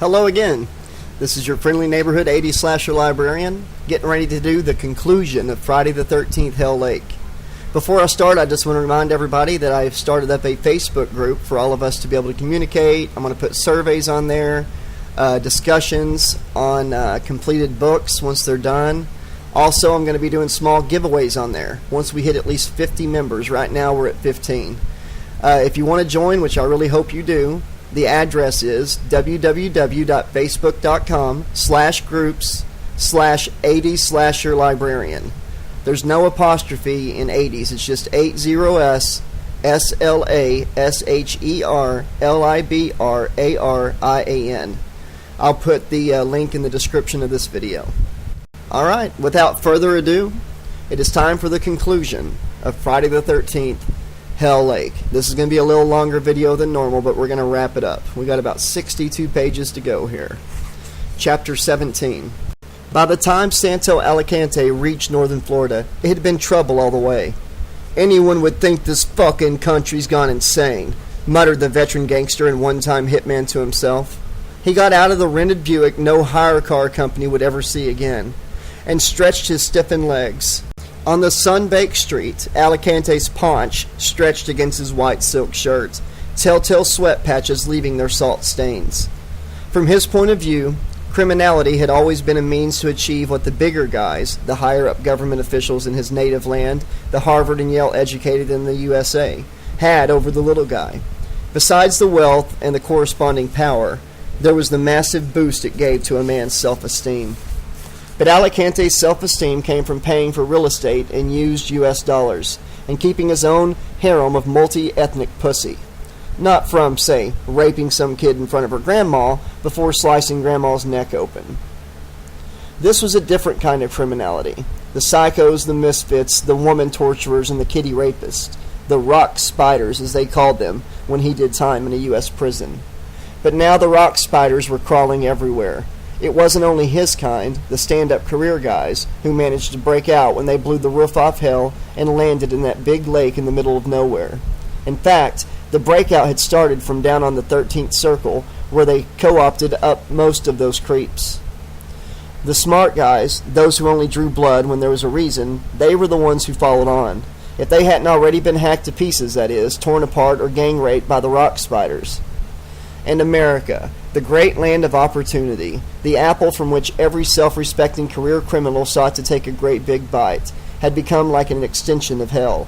Hello again. This is your friendly neighborhood 80s slasher librarian, getting ready to do the conclusion of Friday the 13th Hell Lake. Before I start, I just want to remind everybody that I've started up a Facebook group for all of us to be able to communicate. I'm going to put surveys on there, discussions on completed books once they're done. Also, I'm going to be doing small giveaways on there once we hit at least 50 members. Right now, we're at 15. If you want to join, which I really hope you do, the address is www.facebook.com/groups/80slasherlibrarian. There's no apostrophe in 80s. It's just 80slasherlibrarian. I'll put the link in the description of this video. Alright, without further ado, it is time for the conclusion of Friday the 13th Hell Lake. This is going to be a little longer video than normal, but we're going to wrap it up. We got about 62 pages to go here. Chapter 17. By the time Santo Alicante reached northern Florida, it had been trouble all the way. "Anyone would think this fucking country's gone insane," muttered the veteran gangster and one-time hitman to himself. He got out of the rented Buick no hire car company would ever see again, and stretched his stiffened legs. On the sun-baked street, Alicante's paunch stretched against his white silk shirt, telltale sweat patches leaving their salt stains. From his point of view, criminality had always been a means to achieve what the bigger guys, the higher-up government officials in his native land, the Harvard and Yale educated in the USA, had over the little guy. Besides the wealth and the corresponding power, there was the massive boost it gave to a man's self-esteem. But Alicante's self-esteem came from paying for real estate in used U.S. dollars and keeping his own harem of multi-ethnic pussy. Not from, say, raping some kid in front of her grandma before slicing grandma's neck open. This was a different kind of criminality. The psychos, the misfits, the woman torturers, and the kitty rapists. The rock spiders, as they called them when he did time in a U.S. prison. But now the rock spiders were crawling everywhere. It wasn't only his kind, the stand-up career guys, who managed to break out when they blew the roof off hell and landed in that big lake in the middle of nowhere. In fact, the breakout had started from down on the 13th Circle, where they co-opted up most of those creeps. The smart guys, those who only drew blood when there was a reason, they were the ones who followed on. If they hadn't already been hacked to pieces, that is, torn apart or gang-raped by the rock spiders. And America, the great land of opportunity, the apple from which every self-respecting career criminal sought to take a great big bite, had become like an extension of hell.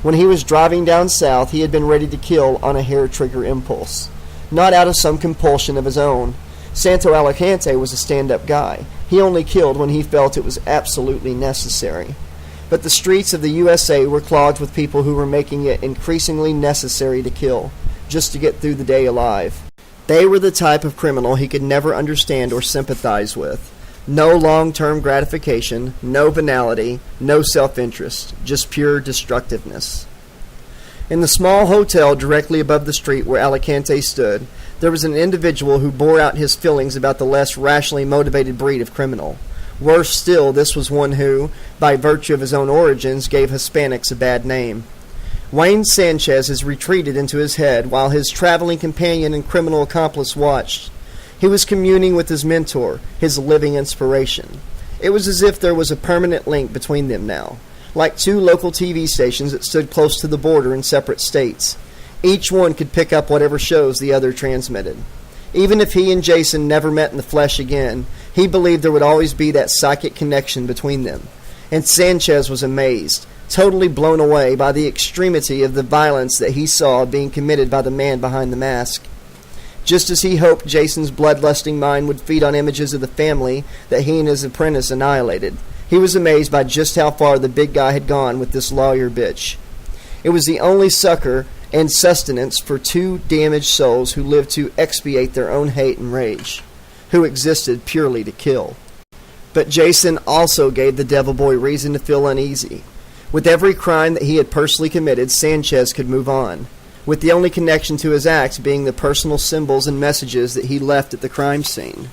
When he was driving down south, he had been ready to kill on a hair-trigger impulse. Not out of some compulsion of his own. Santo Alicante was a stand-up guy. He only killed when he felt it was absolutely necessary. But the streets of the USA were clogged with people who were making it increasingly necessary to kill, just to get through the day alive. They were the type of criminal he could never understand or sympathize with. No long-term gratification, no banality, no self-interest, just pure destructiveness. In the small hotel directly above the street where Alicante stood, there was an individual who bore out his feelings about the less rationally motivated breed of criminal. Worse still, this was one who, by virtue of his own origins, gave Hispanics a bad name. Wayne Sanchez has retreated into his head while his traveling companion and criminal accomplice watched. He was communing with his mentor, his living inspiration. It was as if there was a permanent link between them now, like two local TV stations that stood close to the border in separate states. Each one could pick up whatever shows the other transmitted. Even if he and Jason never met in the flesh again, he believed there would always be that psychic connection between them. And Sanchez was amazed, totally blown away by the extremity of the violence that he saw being committed by the man behind the mask. Just as he hoped Jason's bloodlusting mind would feed on images of the family that he and his apprentice annihilated, he was amazed by just how far the big guy had gone with this lawyer bitch. It was the only succor and sustenance for two damaged souls who lived to expiate their own hate and rage, who existed purely to kill. But Jason also gave the devil boy reason to feel uneasy. With every crime that he had personally committed, Sanchez could move on, with the only connection to his acts being the personal symbols and messages that he left at the crime scene.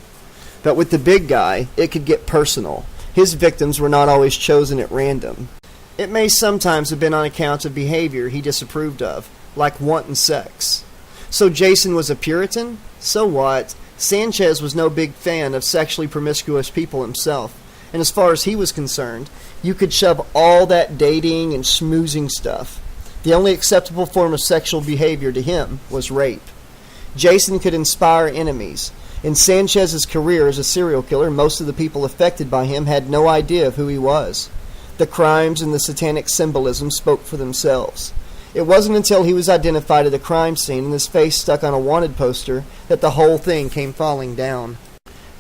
But with the big guy, it could get personal. His victims were not always chosen at random. It may sometimes have been on account of behavior he disapproved of, like wanton sex. So Jason was a Puritan? So what? Sanchez was no big fan of sexually promiscuous people himself, and as far as he was concerned, you could shove all that dating and schmoozing stuff. The only acceptable form of sexual behavior to him was rape. Jason could inspire enemies. In Sanchez's career as a serial killer, most of the people affected by him had no idea of who he was. The crimes and the satanic symbolism spoke for themselves. It wasn't until he was identified at a crime scene and his face stuck on a wanted poster that the whole thing came falling down.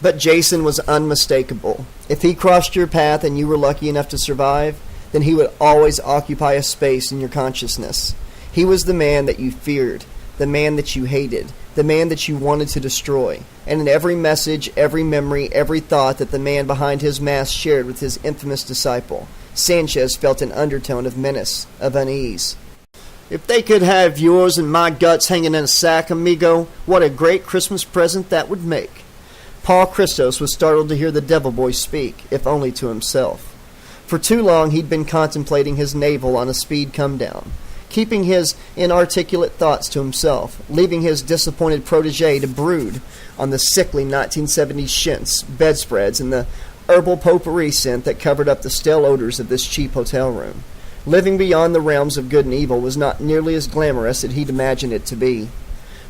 But Jason was unmistakable. If he crossed your path and you were lucky enough to survive, then he would always occupy a space in your consciousness. He was the man that you feared, the man that you hated, the man that you wanted to destroy. And in every message, every memory, every thought that the man behind his mask shared with his infamous disciple, Sanchez felt an undertone of menace, of unease. If they could have yours and my guts hanging in a sack, amigo, what a great Christmas present that would make. Paul Christos was startled to hear the devil boy speak, if only to himself. For too long he'd been contemplating his navel on a speed come-down, keeping his inarticulate thoughts to himself, leaving his disappointed protege to brood on the sickly 1970s chintz, bedspreads, and the herbal potpourri scent that covered up the stale odors of this cheap hotel room. Living beyond the realms of good and evil was not nearly as glamorous as he'd imagined it to be.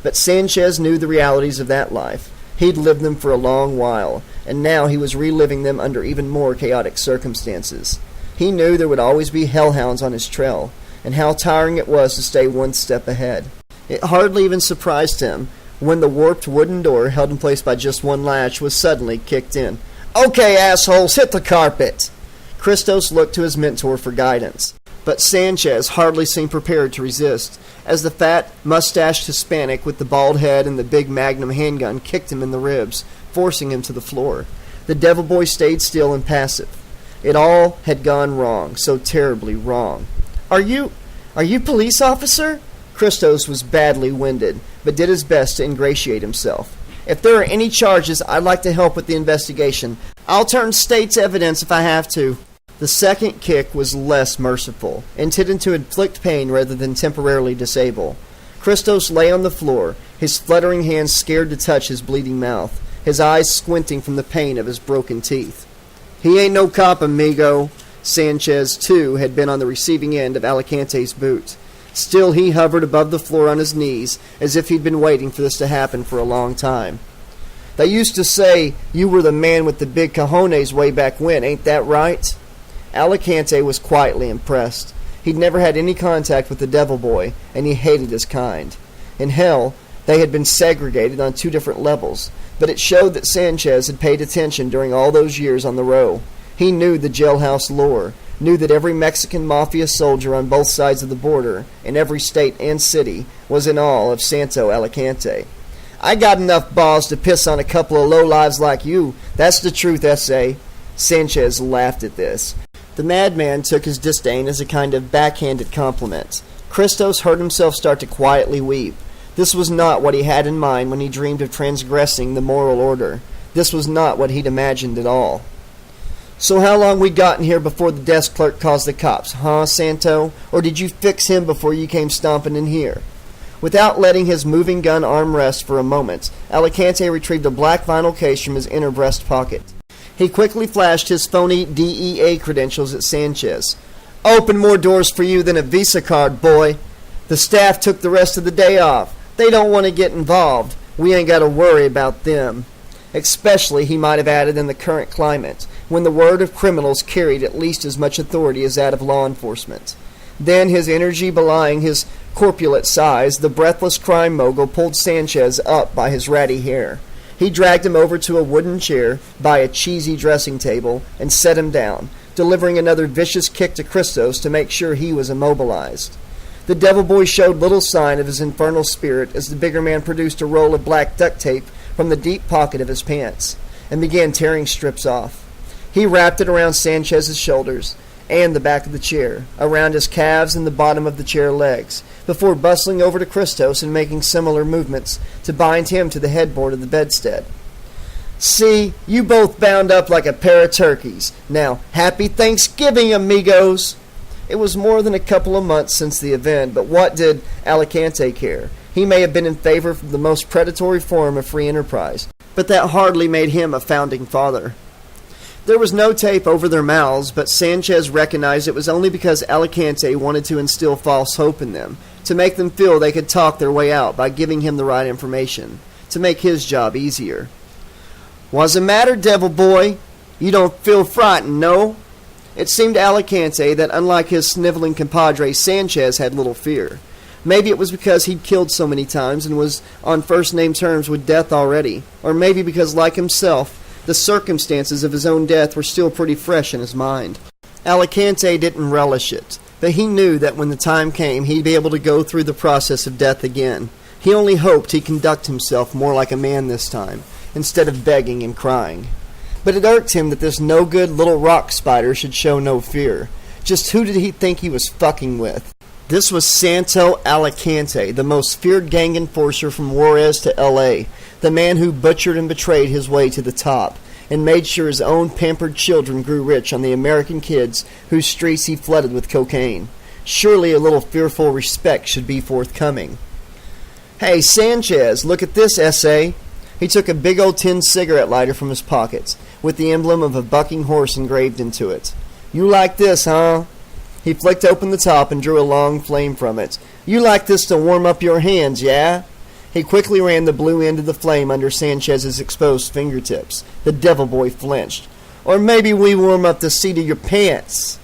But Sanchez knew the realities of that life. He'd lived them for a long while, and now he was reliving them under even more chaotic circumstances. He knew there would always be hellhounds on his trail, and how tiring it was to stay one step ahead. It hardly even surprised him when the warped wooden door, held in place by just one latch, was suddenly kicked in. "Okay, assholes, hit the carpet!" Christos looked to his mentor for guidance. But Sanchez hardly seemed prepared to resist, as the fat, mustached Hispanic with the bald head and the big Magnum handgun kicked him in the ribs, forcing him to the floor. The devil boy stayed still and passive. It all had gone wrong, so terribly wrong. Are you police officer?" Christos was badly winded, but did his best to ingratiate himself. "If there are any charges, I'd like to help with the investigation. I'll turn state's evidence if I have to." The second kick was less merciful, intended to inflict pain rather than temporarily disable. Christos lay on the floor, his fluttering hands scared to touch his bleeding mouth, his eyes squinting from the pain of his broken teeth. "He ain't no cop, amigo." Sanchez, too, had been on the receiving end of Alicante's boot. Still he hovered above the floor on his knees, as if he'd been waiting for this to happen for a long time. "They used to say you were the man with the big cojones way back when, ain't that right?" Alicante was quietly impressed. He'd never had any contact with the devil boy, and he hated his kind. In hell, they had been segregated on two different levels, but it showed that Sanchez had paid attention during all those years on the row. He knew the jailhouse lore, knew that every Mexican mafia soldier on both sides of the border, in every state and city, was in awe of Santo Alicante. "I got enough balls to piss on a couple of lowlives like you. That's the truth, S.A." Sanchez laughed at this. The madman took his disdain as a kind of backhanded compliment. Christos heard himself start to quietly weep. This was not what he had in mind when he dreamed of transgressing the moral order. This was not what he'd imagined at all. "So how long we got in here before the desk clerk calls the cops, huh, Santo? Or did you fix him before you came stomping in here?" Without letting his moving gun arm rest for a moment, Alicante retrieved a black vinyl case from his inner breast pocket. He quickly flashed his phony DEA credentials at Sanchez. "Open more doors for you than a Visa card, boy. The staff took the rest of the day off. They don't want to get involved. We ain't got to worry about them." Especially, he might have added, in the current climate, when the word of criminals carried at least as much authority as that of law enforcement. Then, his energy belying his corpulent size, the breathless crime mogul pulled Sanchez up by his ratty hair. He dragged him over to a wooden chair by a cheesy dressing table and set him down, delivering another vicious kick to Christos to make sure he was immobilized. The devil boy showed little sign of his infernal spirit as the bigger man produced a roll of black duct tape from the deep pocket of his pants and began tearing strips off. He wrapped it around Sanchez's shoulders and the back of the chair, around his calves and the bottom of the chair legs, before bustling over to Christos and making similar movements to bind him to the headboard of the bedstead. "See, you both bound up like a pair of turkeys. Now, happy Thanksgiving, amigos!" It was more than a couple of months since the event, but what did Alicante care? He may have been in favor of the most predatory form of free enterprise, but that hardly made him a founding father. There was no tape over their mouths, but Sanchez recognized it was only because Alicante wanted to instill false hope in them, to make them feel they could talk their way out by giving him the right information, to make his job easier. "What's the matter, devil boy? You don't feel frightened, no?" It seemed to Alicante that unlike his sniveling compadre, Sanchez had little fear. Maybe it was because he'd killed so many times and was on first-name terms with death already, or maybe because, like himself, the circumstances of his own death were still pretty fresh in his mind. Alicante didn't relish it, but he knew that when the time came he'd be able to go through the process of death again. He only hoped he'd conduct himself more like a man this time, instead of begging and crying. But it irked him that this no-good little rock spider should show no fear. Just who did he think he was fucking with? This was Santo Alicante, the most feared gang enforcer from Juarez to L.A., the man who butchered and betrayed his way to the top, and made sure his own pampered children grew rich on the American kids whose streets he flooded with cocaine. Surely a little fearful respect should be forthcoming. "Hey, Sanchez, look at this essay." He took a big old tin cigarette lighter from his pockets, with the emblem of a bucking horse engraved into it. "You like this, huh?" He flicked open the top and drew a long flame from it. "You like this to warm up your hands, yeah?" He quickly ran the blue end of the flame under Sanchez's exposed fingertips. The devil boy flinched. "Or maybe we warm up the seat of your pants."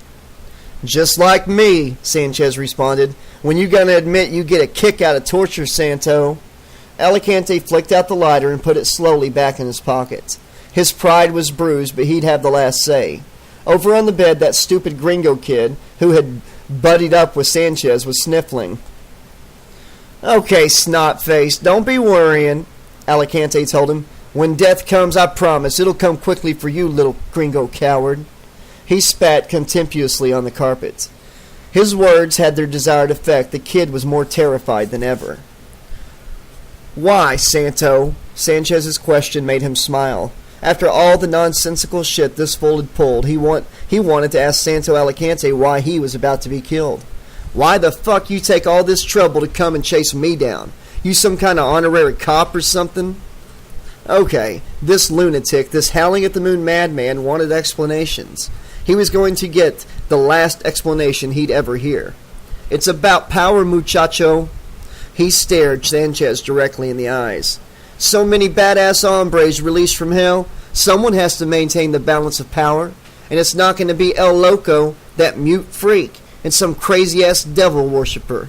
"Just like me," Sanchez responded. "When you gonna admit you get a kick out of torture, Santo?" Alicante flicked out the lighter and put it slowly back in his pocket. His pride was bruised, but he'd have the last say. Over on the bed, that stupid gringo kid, who had buddied up with Sanchez, was sniffling. "Okay, snot-face, don't be worrying," Alicante told him. "When death comes, I promise, it'll come quickly for you, little gringo coward." He spat contemptuously on the carpet. His words had their desired effect. The kid was more terrified than ever. "Why, Santo?" Sanchez's question made him smile. After all the nonsensical shit this fool had pulled, he wanted to ask Santo Alicante why he was about to be killed. "Why the fuck you take all this trouble to come and chase me down? You some kind of honorary cop or something?" Okay, this lunatic, this howling-at-the-moon madman wanted explanations. He was going to get the last explanation he'd ever hear. "It's about power, muchacho." He stared Sanchez directly in the eyes. "So many badass hombres released from hell, someone has to maintain the balance of power, and it's not going to be El Loco, that mute freak, and some crazy-ass devil worshipper."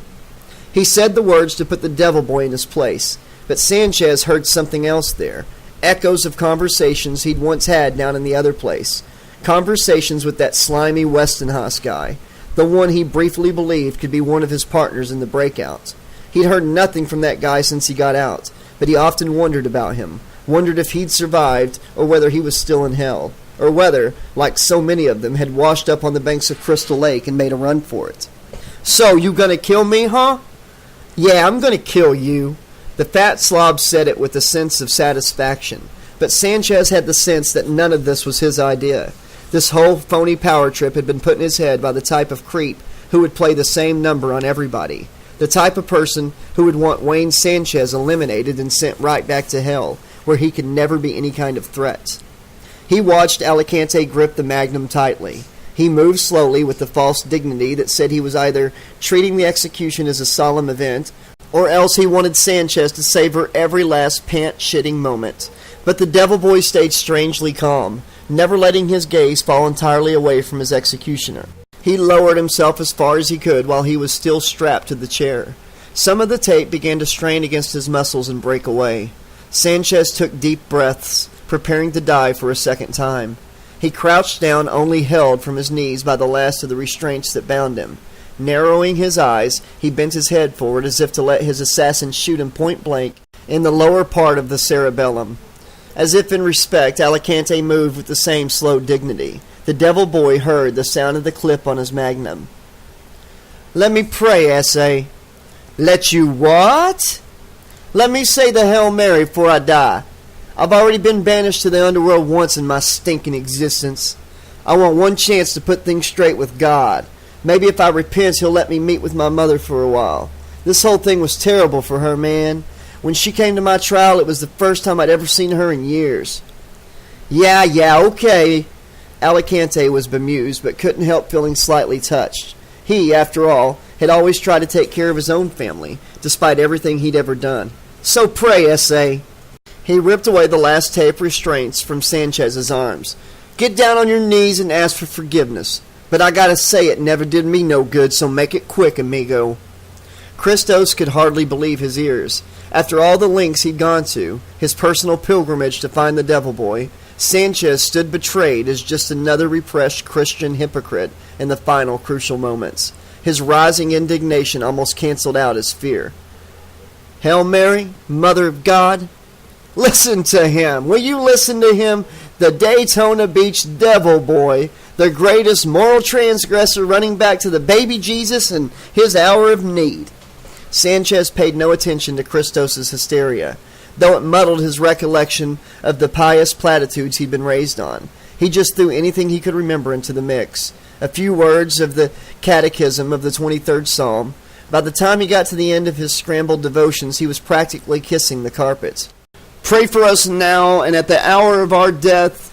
He said the words to put the devil boy in his place, but Sanchez heard something else there, echoes of conversations he'd once had down in the other place, conversations with that slimy Westinghouse guy, the one he briefly believed could be one of his partners in the breakout. He'd heard nothing from that guy since he got out, but he often wondered about him, wondered if he'd survived, or whether he was still in hell, or whether, like so many of them, had washed up on the banks of Crystal Lake and made a run for it. "So, you gonna kill me, huh?" "Yeah, I'm gonna kill you." The fat slob said it with a sense of satisfaction, but Sanchez had the sense that none of this was his idea. This whole phony power trip had been put in his head by the type of creep who would play the same number on everybody, the type of person who would want Wayne Sanchez eliminated and sent right back to hell, where he could never be any kind of threat. He watched Alicante grip the magnum tightly. He moved slowly with the false dignity that said he was either treating the execution as a solemn event, or else he wanted Sanchez to savor every last pant-shitting moment. But the devil boy stayed strangely calm, never letting his gaze fall entirely away from his executioner. He lowered himself as far as he could while he was still strapped to the chair. Some of the tape began to strain against his muscles and break away. Sanchez took deep breaths, preparing to die for a second time. He crouched down, only held from his knees by the last of the restraints that bound him. Narrowing his eyes, he bent his head forward as if to let his assassin shoot him point blank in the lower part of the cerebellum. As if in respect, Alicante moved with the same slow dignity. The devil boy heard the sound of the clip on his magnum. "Let me pray, essay." "Let you what?" "Let me say the Hail Mary before I die. I've already been banished to the underworld once in my stinking existence. I want one chance to put things straight with God. Maybe if I repent, he'll let me meet with my mother for a while. This whole thing was terrible for her, man. When she came to my trial, it was the first time I'd ever seen her in years. Yeah, okay. Alicante was bemused, but couldn't help feeling slightly touched. He, after all, had always tried to take care of his own family, despite everything he'd ever done. So pray, S.A. He ripped away the last tape restraints from Sanchez's arms. Get down on your knees and ask for forgiveness. But I gotta say, it never did me no good, so make it quick, amigo. Christos could hardly believe his ears. After all the lengths he'd gone to, his personal pilgrimage to find the Devil Boy, Sanchez stood betrayed as just another repressed Christian hypocrite in the final crucial moments. His rising indignation almost canceled out his fear. Hail Mary, Mother of God. Listen to him. Will you listen to him? The Daytona Beach Devil Boy, the greatest moral transgressor running back to the baby Jesus in his hour of need. Sanchez paid no attention to Christos' hysteria, though it muddled his recollection of the pious platitudes he'd been raised on. He just threw anything he could remember into the mix. A few words of the catechism of the 23rd Psalm. By the time he got to the end of his scrambled devotions, he was practically kissing the carpet. Pray for us now and at the hour of our death.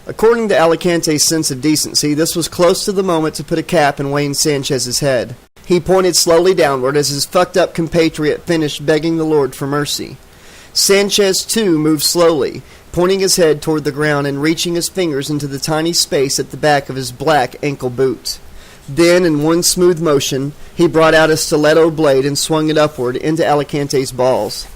According to Alicante's sense of decency, this was close to the moment to put a cap in Wayne Sanchez's head. He pointed slowly downward as his fucked-up compatriot finished begging the Lord for mercy. Sanchez, too, moved slowly, pointing his head toward the ground and reaching his fingers into the tiny space at the back of his black ankle boot. Then, in one smooth motion, he brought out a stiletto blade and swung it upward into Alicante's balls.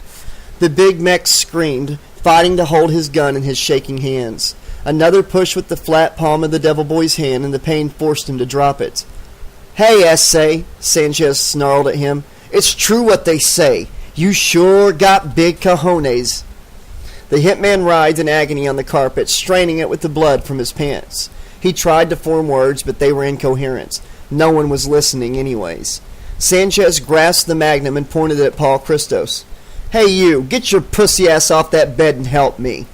The big Mex screamed, fighting to hold his gun in his shaking hands. Another push with the flat palm of the Devil Boy's hand, and the pain forced him to drop it. Hey, S.A., Sanchez snarled at him. It's true what they say. You sure got big cojones. The hitman writhed in agony on the carpet, straining it with the blood from his pants. He tried to form words, but they were incoherent. No one was listening anyways. Sanchez grasped the magnum and pointed it at Paul Christos. Hey you, get your pussy ass off that bed and help me.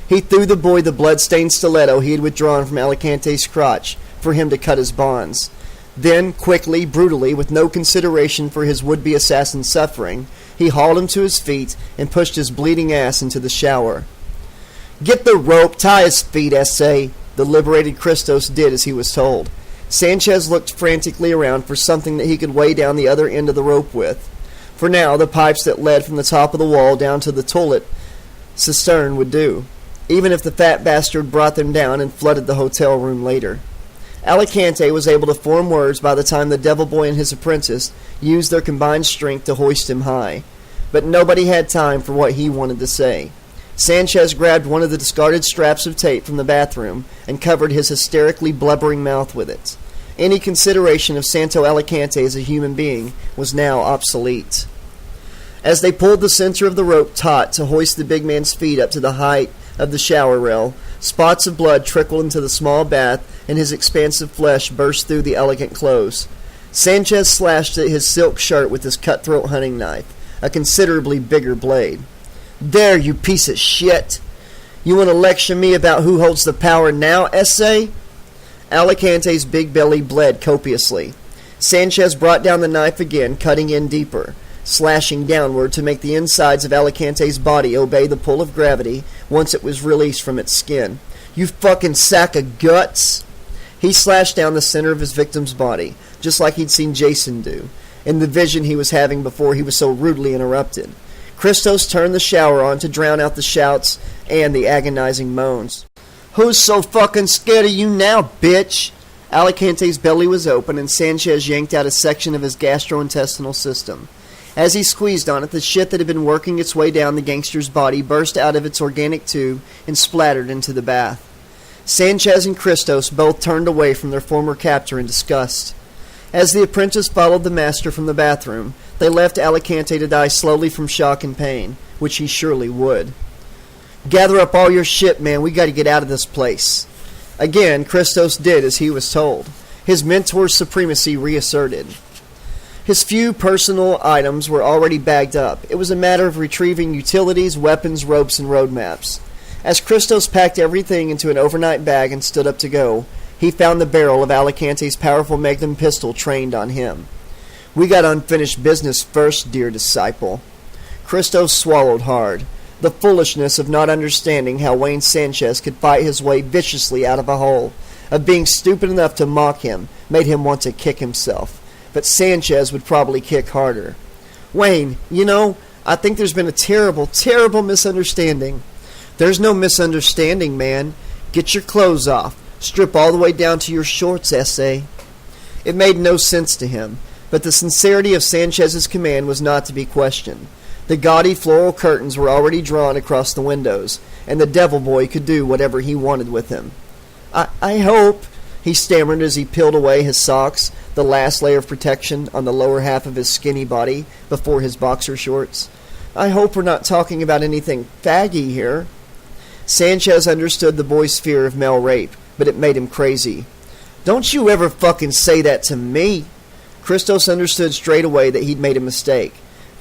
He threw the boy the blood-stained stiletto he had withdrawn from Alicante's crotch for him to cut his bonds. Then, quickly, brutally, with no consideration for his would-be assassin's suffering, he hauled him to his feet and pushed his bleeding ass into the shower. Get the rope, tie his feet, S.A., the liberated Christos did as he was told. Sanchez looked frantically around for something that he could weigh down the other end of the rope with. For now, the pipes that led from the top of the wall down to the toilet cistern would do, even if the fat bastard brought them down and flooded the hotel room later. Alicante was able to form words by the time the Devil Boy and his apprentice used their combined strength to hoist him high. But nobody had time for what he wanted to say. Sanchez grabbed one of the discarded straps of tape from the bathroom and covered his hysterically blubbering mouth with it. Any consideration of Santo Alicante as a human being was now obsolete. As they pulled the center of the rope taut to hoist the big man's feet up to the height of the shower rail, spots of blood trickled into the small bath and his expansive flesh burst through the elegant clothes. Sanchez slashed at his silk shirt with his cutthroat hunting knife, a considerably bigger blade. There, you piece of shit! You want to lecture me about who holds the power now, S.A.? Alicante's big belly bled copiously. Sanchez brought down the knife again, cutting in deeper, slashing downward to make the insides of Alicante's body obey the pull of gravity once it was released from its skin. You fucking sack of guts! He slashed down the center of his victim's body, just like he'd seen Jason do, in the vision he was having before he was so rudely interrupted. Christos turned the shower on to drown out the shouts and the agonizing moans. Who's so fucking scared of you now, bitch? Alicante's belly was open, and Sanchez yanked out a section of his gastrointestinal system. As he squeezed on it, the shit that had been working its way down the gangster's body burst out of its organic tube and splattered into the bath. Sanchez and Christos both turned away from their former captor in disgust. As the apprentice followed the master from the bathroom, they left Alicante to die slowly from shock and pain, which he surely would. Gather up all your shit, man. We got to get out of this place. Again, Christos did as he was told. His mentor's supremacy reasserted. His few personal items were already bagged up. It was a matter of retrieving utilities, weapons, ropes, and road maps. As Christos packed everything into an overnight bag and stood up to go, he found the barrel of Alicante's powerful magnum pistol trained on him. We got unfinished business first, dear disciple. Christos swallowed hard. The foolishness of not understanding how Wayne Sanchez could fight his way viciously out of a hole, of being stupid enough to mock him, made him want to kick himself. But Sanchez would probably kick harder. Wayne, I think there's been a terrible, terrible misunderstanding. There's no misunderstanding, man. Get your clothes off. Strip all the way down to your shorts, S.A. It made no sense to him, but the sincerity of Sanchez's command was not to be questioned. The gaudy floral curtains were already drawn across the windows, and the devil boy could do whatever he wanted with him. I hope, he stammered as he peeled away his socks, the last layer of protection on the lower half of his skinny body before his boxer shorts. I hope we're not talking about anything faggy here. Sanchez understood the boy's fear of male rape, but it made him crazy. Don't you ever fucking say that to me. Christos understood straight away that he'd made a mistake.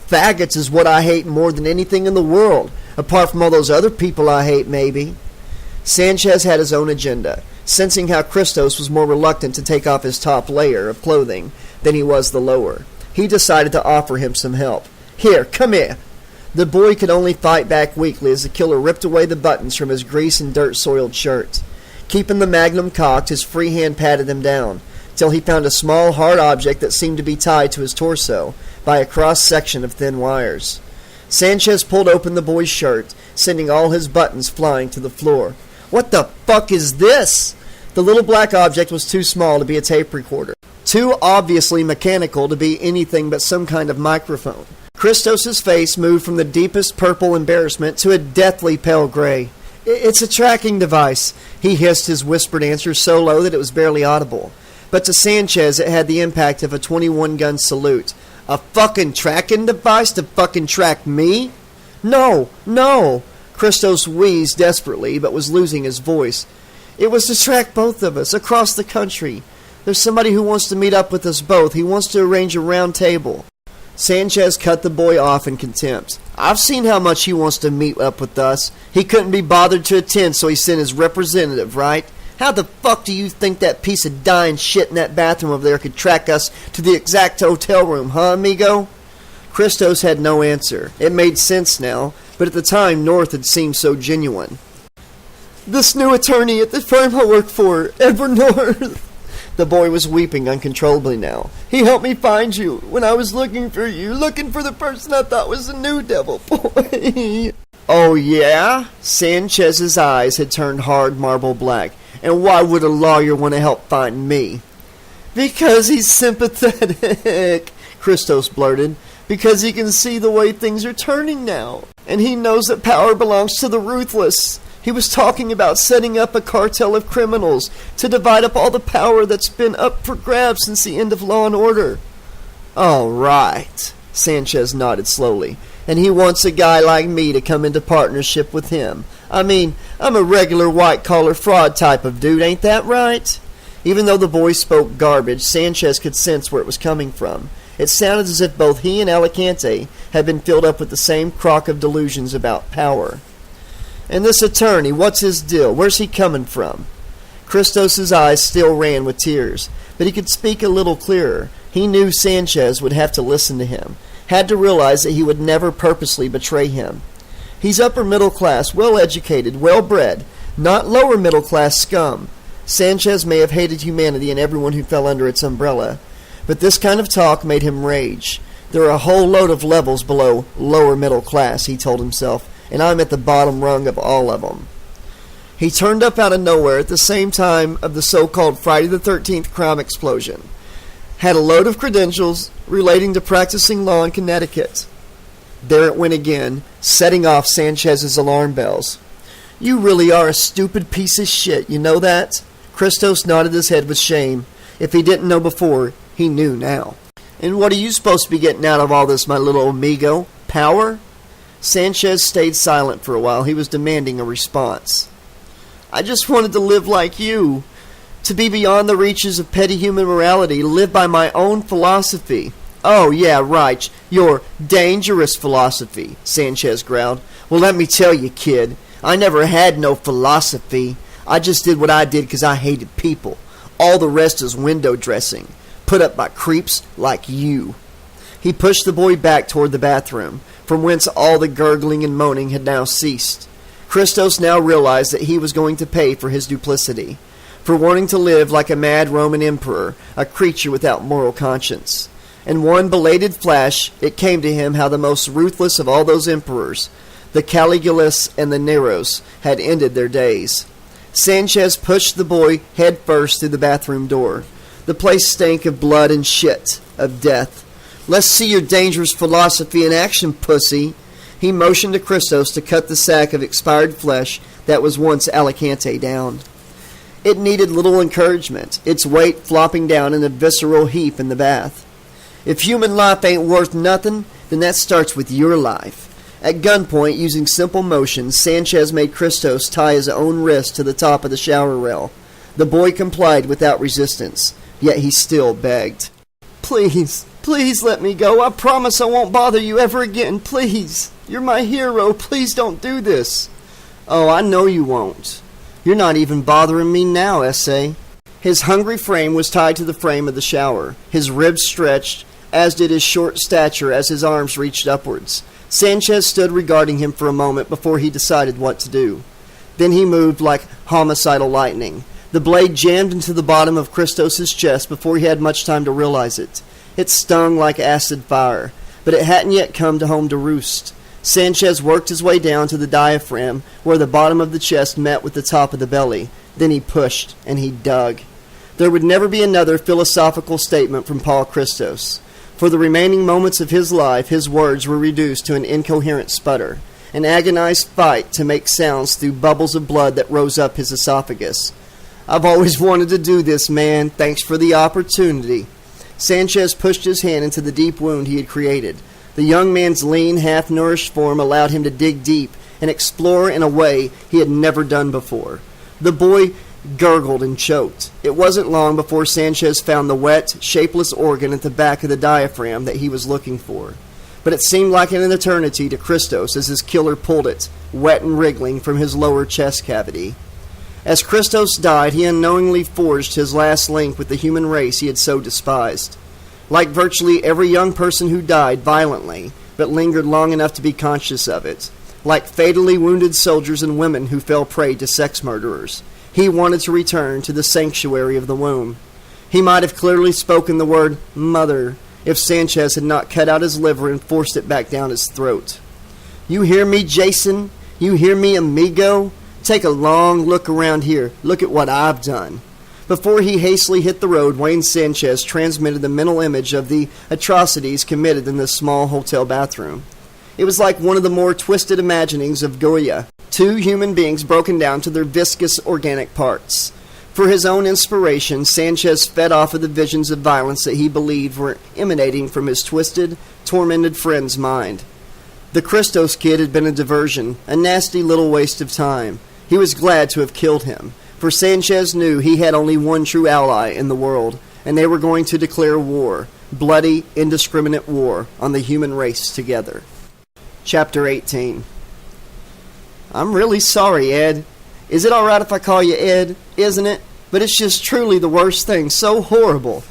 Faggots is what I hate more than anything in the world, apart from all those other people I hate, maybe. Sanchez had his own agenda, sensing how Christos was more reluctant to take off his top layer of clothing than he was the lower. He decided to offer him some help. Here, come here. The boy could only fight back weakly as the killer ripped away the buttons from his grease and dirt-soiled shirt. Keeping the magnum cocked, his free hand patted him down, till he found a small, hard object that seemed to be tied to his torso by a cross-section of thin wires. Sanchez pulled open the boy's shirt, sending all his buttons flying to the floor. What the fuck is this? The little black object was too small to be a tape recorder, too obviously mechanical to be anything but some kind of microphone. Christos's face moved from the deepest purple embarrassment to a deathly pale gray. It's a tracking device, he hissed his whispered answer so low that it was barely audible. But to Sanchez it had the impact of a 21-gun salute. A fucking tracking device to fucking track me? No! Christos wheezed desperately, but was losing his voice. It was to track both of us, across the country. There's somebody who wants to meet up with us both. He wants to arrange a round table. Sanchez cut the boy off in contempt. I've seen how much he wants to meet up with us. He couldn't be bothered to attend, so he sent his representative, right? How the fuck do you think that piece of dying shit in that bathroom over there could track us to the exact hotel room, huh, amigo? Christos had no answer. It made sense now, but at the time North had seemed so genuine. This new attorney at the firm I work for, Edward North. The boy was weeping uncontrollably now. He helped me find you when I was looking for you, looking for the person I thought was the new devil boy. Oh, yeah? Sanchez's eyes had turned hard marble black. And why would a lawyer want to help find me? Because he's sympathetic, Christos blurted. Because he can see the way things are turning now. And he knows that power belongs to the ruthless. He was talking about setting up a cartel of criminals to divide up all the power that's been up for grabs since the end of Law and Order. All right, Sanchez nodded slowly. And he wants a guy like me to come into partnership with him. I mean, I'm a regular white-collar fraud type of dude, ain't that right? Even though the boy spoke garbage, Sanchez could sense where it was coming from. It sounded as if both he and Alicante had been filled up with the same crock of delusions about power. And this attorney, what's his deal? Where's he coming from? Christos's eyes still ran with tears, but he could speak a little clearer. He knew Sanchez would have to listen to him, had to realize that he would never purposely betray him. He's upper middle class, well-educated, well-bred, not lower middle class scum. Sanchez may have hated humanity and everyone who fell under its umbrella, but this kind of talk made him rage. There are a whole load of levels below lower middle class, he told himself, and I'm at the bottom rung of all of them. He turned up out of nowhere at the same time of the so-called Friday the 13th crime explosion. Had a load of credentials relating to practicing law in Connecticut. There it went again, setting off Sanchez's alarm bells. You really are a stupid piece of shit, you know that? Christos nodded his head with shame. If he didn't know before, he knew now. And what are you supposed to be getting out of all this, my little amigo? Power? Sanchez stayed silent for a while. He was demanding a response. I just wanted to live like you. To be beyond the reaches of petty human morality, live by my own philosophy. Oh, yeah, right. Your dangerous philosophy, Sanchez growled. Well, let me tell you, kid, I never had no philosophy. I just did what I did because I hated people. All the rest is window dressing, put up by creeps like you. He pushed the boy back toward the bathroom, from whence all the gurgling and moaning had now ceased. Christos now realized that he was going to pay for his duplicity, for wanting to live like a mad Roman emperor, a creature without moral conscience. In one belated flash, it came to him how the most ruthless of all those emperors, the Caligulas and the Neros, had ended their days. Sanchez pushed the boy head first through the bathroom door. The place stank of blood and shit, of death. "Let's see your dangerous philosophy in action, pussy." He motioned to Christos to cut the sack of expired flesh that was once Alicante down. It needed little encouragement, its weight flopping down in a visceral heap in the bath. If human life ain't worth nothing, then that starts with your life. At gunpoint, using simple motions, Sanchez made Christos tie his own wrist to the top of the shower rail. The boy complied without resistance, yet he still begged. "Please, please let me go. I promise I won't bother you ever again. Please. You're my hero. Please don't do this." "Oh, I know you won't. You're not even bothering me now, S.A." His hungry frame was tied to the frame of the shower, his ribs stretched, as did his short stature as his arms reached upwards. Sanchez stood regarding him for a moment before he decided what to do. Then he moved like homicidal lightning. The blade jammed into the bottom of Christos' chest before he had much time to realize it. It stung like acid fire, but it hadn't yet come home to roost. Sanchez worked his way down to the diaphragm, where the bottom of the chest met with the top of the belly. Then he pushed, and he dug. There would never be another philosophical statement from Paul Christos. For the remaining moments of his life, his words were reduced to an incoherent sputter, an agonized fight to make sounds through bubbles of blood that rose up his esophagus. "I've always wanted to do this, man. Thanks for the opportunity." Sanchez pushed his hand into the deep wound he had created. The young man's lean, half-nourished form allowed him to dig deep and explore in a way he had never done before. The boy gurgled and choked. It wasn't long before Sanchez found the wet, shapeless organ at the back of the diaphragm that he was looking for. But it seemed like an eternity to Christos as his killer pulled it, wet and wriggling, from his lower chest cavity. As Christos died, he unknowingly forged his last link with the human race he had so despised. Like virtually every young person who died violently, but lingered long enough to be conscious of it, like fatally wounded soldiers and women who fell prey to sex murderers, he wanted to return to the sanctuary of the womb. He might have clearly spoken the word mother if Sanchez had not cut out his liver and forced it back down his throat. "You hear me, Jason? You hear me, amigo? Take a long look around here. Look at what I've done." Before he hastily hit the road, Wayne Sanchez transmitted the mental image of the atrocities committed in this small hotel bathroom. It was like one of the more twisted imaginings of Goya, two human beings broken down to their viscous organic parts. For his own inspiration, Sanchez fed off of the visions of violence that he believed were emanating from his twisted, tormented friend's mind. The Christos kid had been a diversion, a nasty little waste of time. He was glad to have killed him, for Sanchez knew he had only one true ally in the world, and they were going to declare war, bloody, indiscriminate war, on the human race together. Chapter 18. "I'm really sorry, Ed. Is it all right if I call you Ed? Isn't it? But it's just truly the worst thing, so horrible."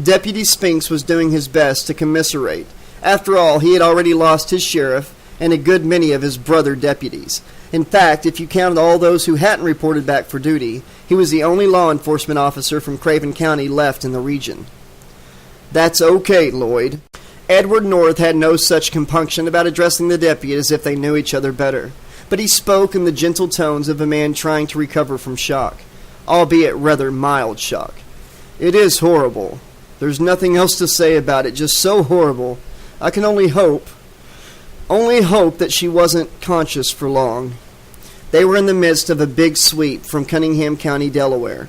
Deputy Spinks was doing his best to commiserate. After all, he had already lost his sheriff and a good many of his brother deputies. In fact, if you counted all those who hadn't reported back for duty, he was the only law enforcement officer from Craven County left in the region. "That's okay, Lloyd." Edward North had no such compunction about addressing the deputy as if they knew each other better, but he spoke in the gentle tones of a man trying to recover from shock, albeit rather mild shock. "It is horrible. There's nothing else to say about it, just so horrible. I can only hope that she wasn't conscious for long." They were in the midst of a big sweep from Cunningham County, Delaware.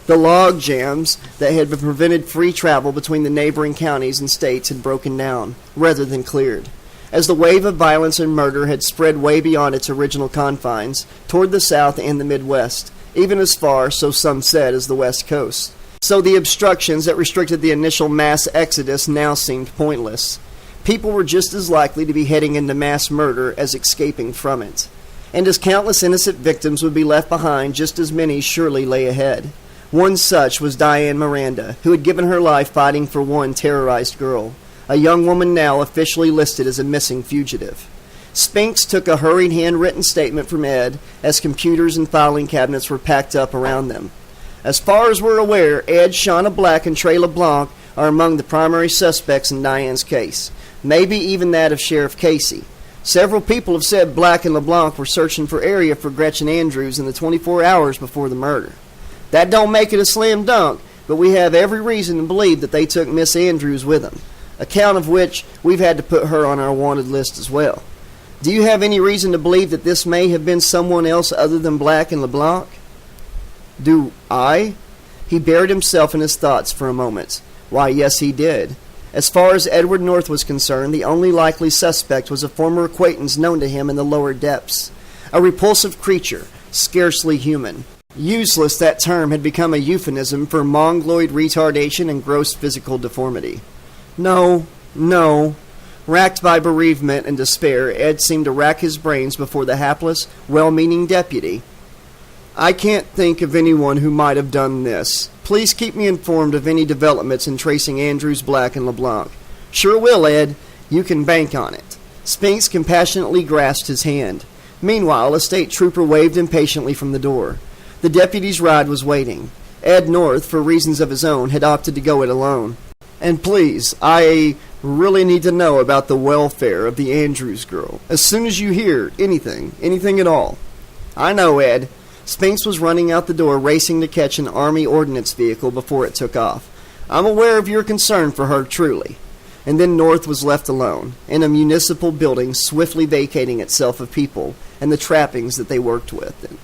The log jams that had prevented free travel between the neighboring counties and states had broken down, rather than cleared, as the wave of violence and murder had spread way beyond its original confines, toward the South and the Midwest, even as far, so some said, as the West Coast. So the obstructions that restricted the initial mass exodus now seemed pointless. People were just as likely to be heading into mass murder as escaping from it. And as countless innocent victims would be left behind, just as many surely lay ahead. One such was Diane Miranda, who had given her life fighting for one terrorized girl. a young woman now officially listed as a missing fugitive. Spinks took a hurried handwritten statement from Ed as computers and filing cabinets were packed up around them. As far as we're aware, Ed, Shauna Black, and Trey LeBlanc are among the primary suspects in Diane's case, maybe even that of Sheriff Casey. Several people have said Black and LeBlanc were searching for area for Gretchen Andrews in the 24 hours before the murder. That don't make it a slam dunk, but we have every reason to believe that they took Miss Andrews with them, account of which we've had to put her on our wanted list as well. Do you have any reason to believe that this may have been someone else other than Black and LeBlanc? Do I? He buried himself in his thoughts for a moment. Why, yes, he did. As far as Edward North was concerned, the only likely suspect was a former acquaintance known to him in the lower depths. A repulsive creature, scarcely human. Useless, that term had become a euphemism for mongoloid retardation and gross physical deformity. No. Racked by bereavement and despair, Ed seemed to rack his brains before the hapless, well-meaning deputy. I can't think of anyone who might have done this. Please keep me informed of any developments in tracing Andrews, Black, and LeBlanc. Sure will, Ed. You can bank on it. Spinks compassionately grasped his hand. Meanwhile, a state trooper waved impatiently from the door. The deputy's ride was waiting. Ed North, for reasons of his own, had opted to go it alone. And please, I really need to know about the welfare of the Andrews girl. As soon as you hear anything at all. I know, Ed. Spinks was running out the door, racing to catch an Army ordnance vehicle before it took off. I'm aware of your concern for her, truly. And then North was left alone, in a municipal building swiftly vacating itself of people and the trappings that they worked with.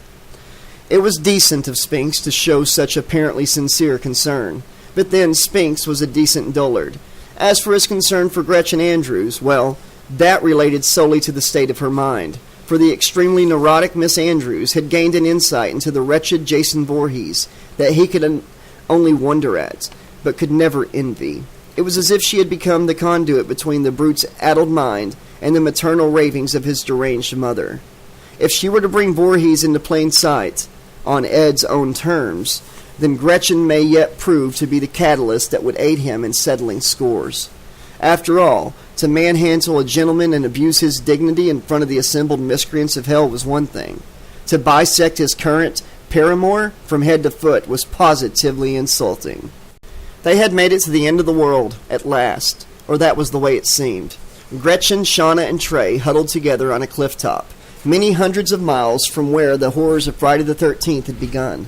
It was decent of Spinks to show such apparently sincere concern, but then Spinks was a decent dullard. As for his concern for Gretchen Andrews, well, that related solely to the state of her mind, for the extremely neurotic Miss Andrews had gained an insight into the wretched Jason Voorhees that he could only wonder at, but could never envy. It was as if she had become the conduit between the brute's addled mind and the maternal ravings of his deranged mother. If she were to bring Voorhees into plain sight, on Ed's own terms, then Gretchen may yet prove to be the catalyst that would aid him in settling scores. After all, to manhandle a gentleman and abuse his dignity in front of the assembled miscreants of hell was one thing. To bisect his current paramour from head to foot was positively insulting. They had made it to the end of the world, at last, or that was the way it seemed. Gretchen, Shauna, and Trey huddled together on a cliff top, many hundreds of miles from where the horrors of Friday the 13th had begun.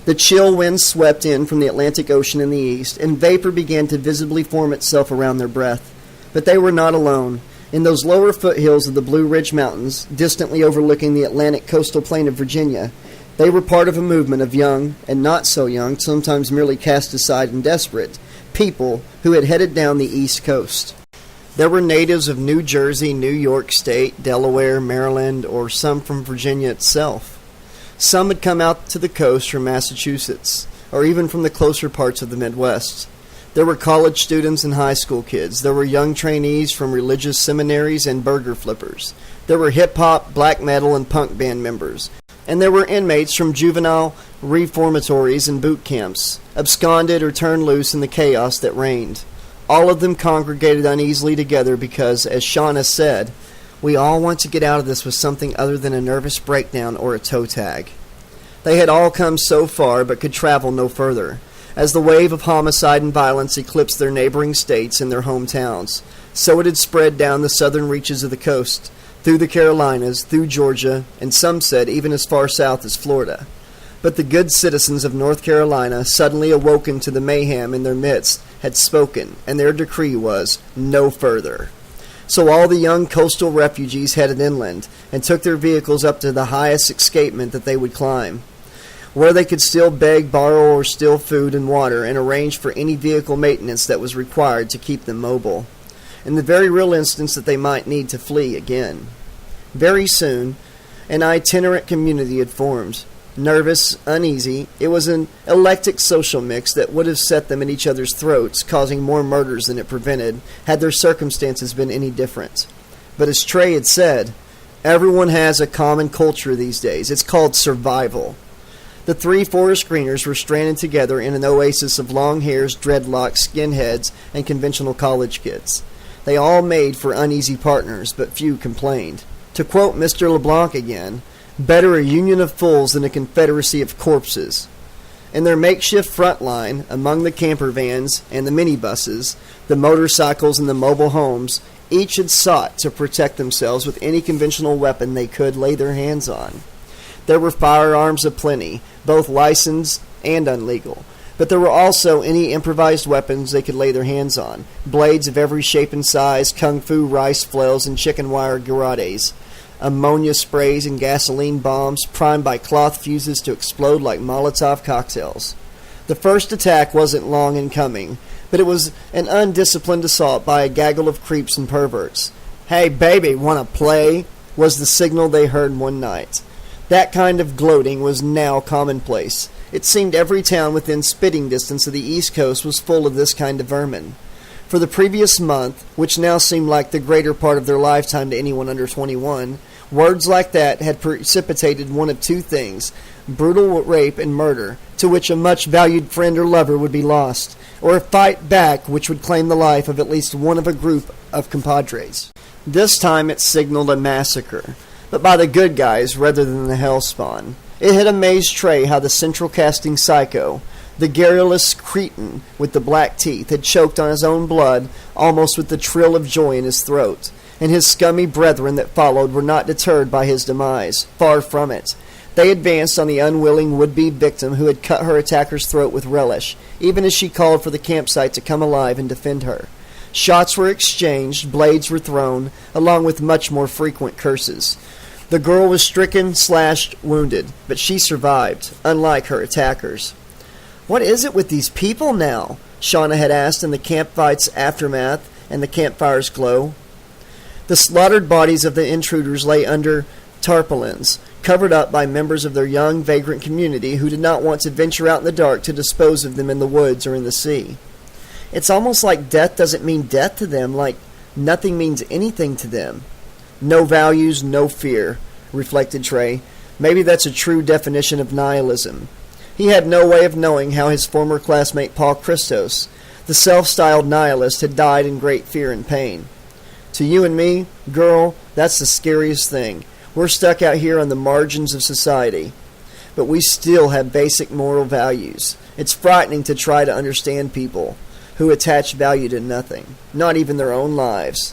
The chill wind swept in from the Atlantic Ocean in the east, and vapor began to visibly form itself around their breath. But they were not alone. In those lower foothills of the Blue Ridge Mountains, distantly overlooking the Atlantic coastal plain of Virginia, they were part of a movement of young, and not so young, sometimes merely cast aside and desperate, people who had headed down the East Coast. There were natives of New Jersey, New York State, Delaware, Maryland, or some from Virginia itself. Some had come out to the coast from Massachusetts, or even from the closer parts of the Midwest. There were college students and high school kids. There were young trainees from religious seminaries and burger flippers. There were hip-hop, black metal, and punk band members. And there were inmates from juvenile reformatories and boot camps, absconded or turned loose in the chaos that reigned. All of them congregated uneasily together because, as Shauna said, we all want to get out of this with something other than a nervous breakdown or a toe tag. They had all come so far but could travel no further. As the wave of homicide and violence eclipsed their neighboring states and their hometowns, so it had spread down the southern reaches of the coast, through the Carolinas, through Georgia, and some said even as far south as Florida. But the good citizens of North Carolina, suddenly awoken to the mayhem in their midst, had spoken, and their decree was, no further. So all the young coastal refugees headed inland, and took their vehicles up to the highest escapement that they would climb, where they could still beg, borrow, or steal food and water, and arrange for any vehicle maintenance that was required to keep them mobile, in the very real instance that they might need to flee again. Very soon, an itinerant community had formed. Nervous, uneasy, it was an eclectic social mix that would have set them at each other's throats, causing more murders than it prevented, had their circumstances been any different. But as Trey had said, everyone has a common culture these days. It's called survival. The three forest greeners were stranded together in an oasis of long hairs, dreadlocks, skinheads, and conventional college kids. They all made for uneasy partners, but few complained. To quote Mr. LeBlanc again, better a union of fools than a confederacy of corpses. In their makeshift front line, among the camper vans and the minibuses, the motorcycles and the mobile homes, each had sought to protect themselves with any conventional weapon they could lay their hands on. There were firearms aplenty, both licensed and unlegal, but there were also any improvised weapons they could lay their hands on, blades of every shape and size, kung fu rice flails and chicken wire garrotes, ammonia sprays and gasoline bombs primed by cloth fuses to explode like Molotov cocktails. The first attack wasn't long in coming, but it was an undisciplined assault by a gaggle of creeps and perverts. "Hey baby, wanna play?" was the signal they heard one night. That kind of gloating was now commonplace. It seemed every town within spitting distance of the East Coast was full of this kind of vermin. For the previous month, which now seemed like the greater part of their lifetime to anyone under 21, words like that had precipitated one of two things: brutal rape and murder, to which a much valued friend or lover would be lost, or a fight back which would claim the life of at least one of a group of compadres. This time it signaled a massacre, but by the good guys rather than the hellspawn. It had amazed Trey how the central casting psycho, the garrulous cretin with the black teeth, had choked on his own blood almost with the trill of joy in his throat, and his scummy brethren that followed were not deterred by his demise. Far from it. They advanced on the unwilling would-be victim who had cut her attacker's throat with relish, even as she called for the campsite to come alive and defend her. Shots were exchanged, blades were thrown, along with much more frequent curses. The girl was stricken, slashed, wounded, but she survived, unlike her attackers. "What is it with these people now?" Shauna had asked in the campfight's aftermath and the campfire's glow. The slaughtered bodies of the intruders lay under tarpaulins, covered up by members of their young, vagrant community who did not want to venture out in the dark to dispose of them in the woods or in the sea. It's almost like death doesn't mean death to them, like nothing means anything to them. No values, no fear, reflected Trey. Maybe that's a true definition of nihilism. He had no way of knowing how his former classmate Paul Christos, the self-styled nihilist, had died in great fear and pain. To you and me, girl, that's the scariest thing. We're stuck out here on the margins of society, but we still have basic moral values. It's frightening to try to understand people who attach value to nothing, not even their own lives.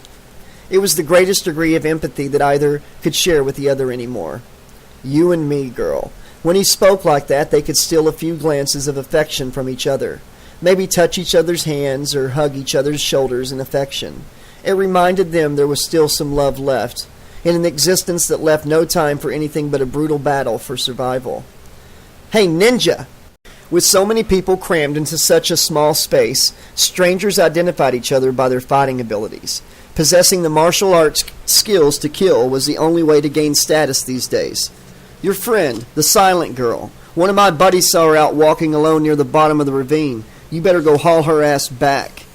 It was the greatest degree of empathy that either could share with the other anymore. You and me, girl. When he spoke like that, they could steal a few glances of affection from each other. Maybe touch each other's hands or hug each other's shoulders in affection. It reminded them there was still some love left, in an existence that left no time for anything but a brutal battle for survival. "Hey, ninja!" With so many people crammed into such a small space, strangers identified each other by their fighting abilities. Possessing the martial arts skills to kill was the only way to gain status these days. "Your friend, the silent girl. One of my buddies saw her out walking alone near the bottom of the ravine. You better go haul her ass back."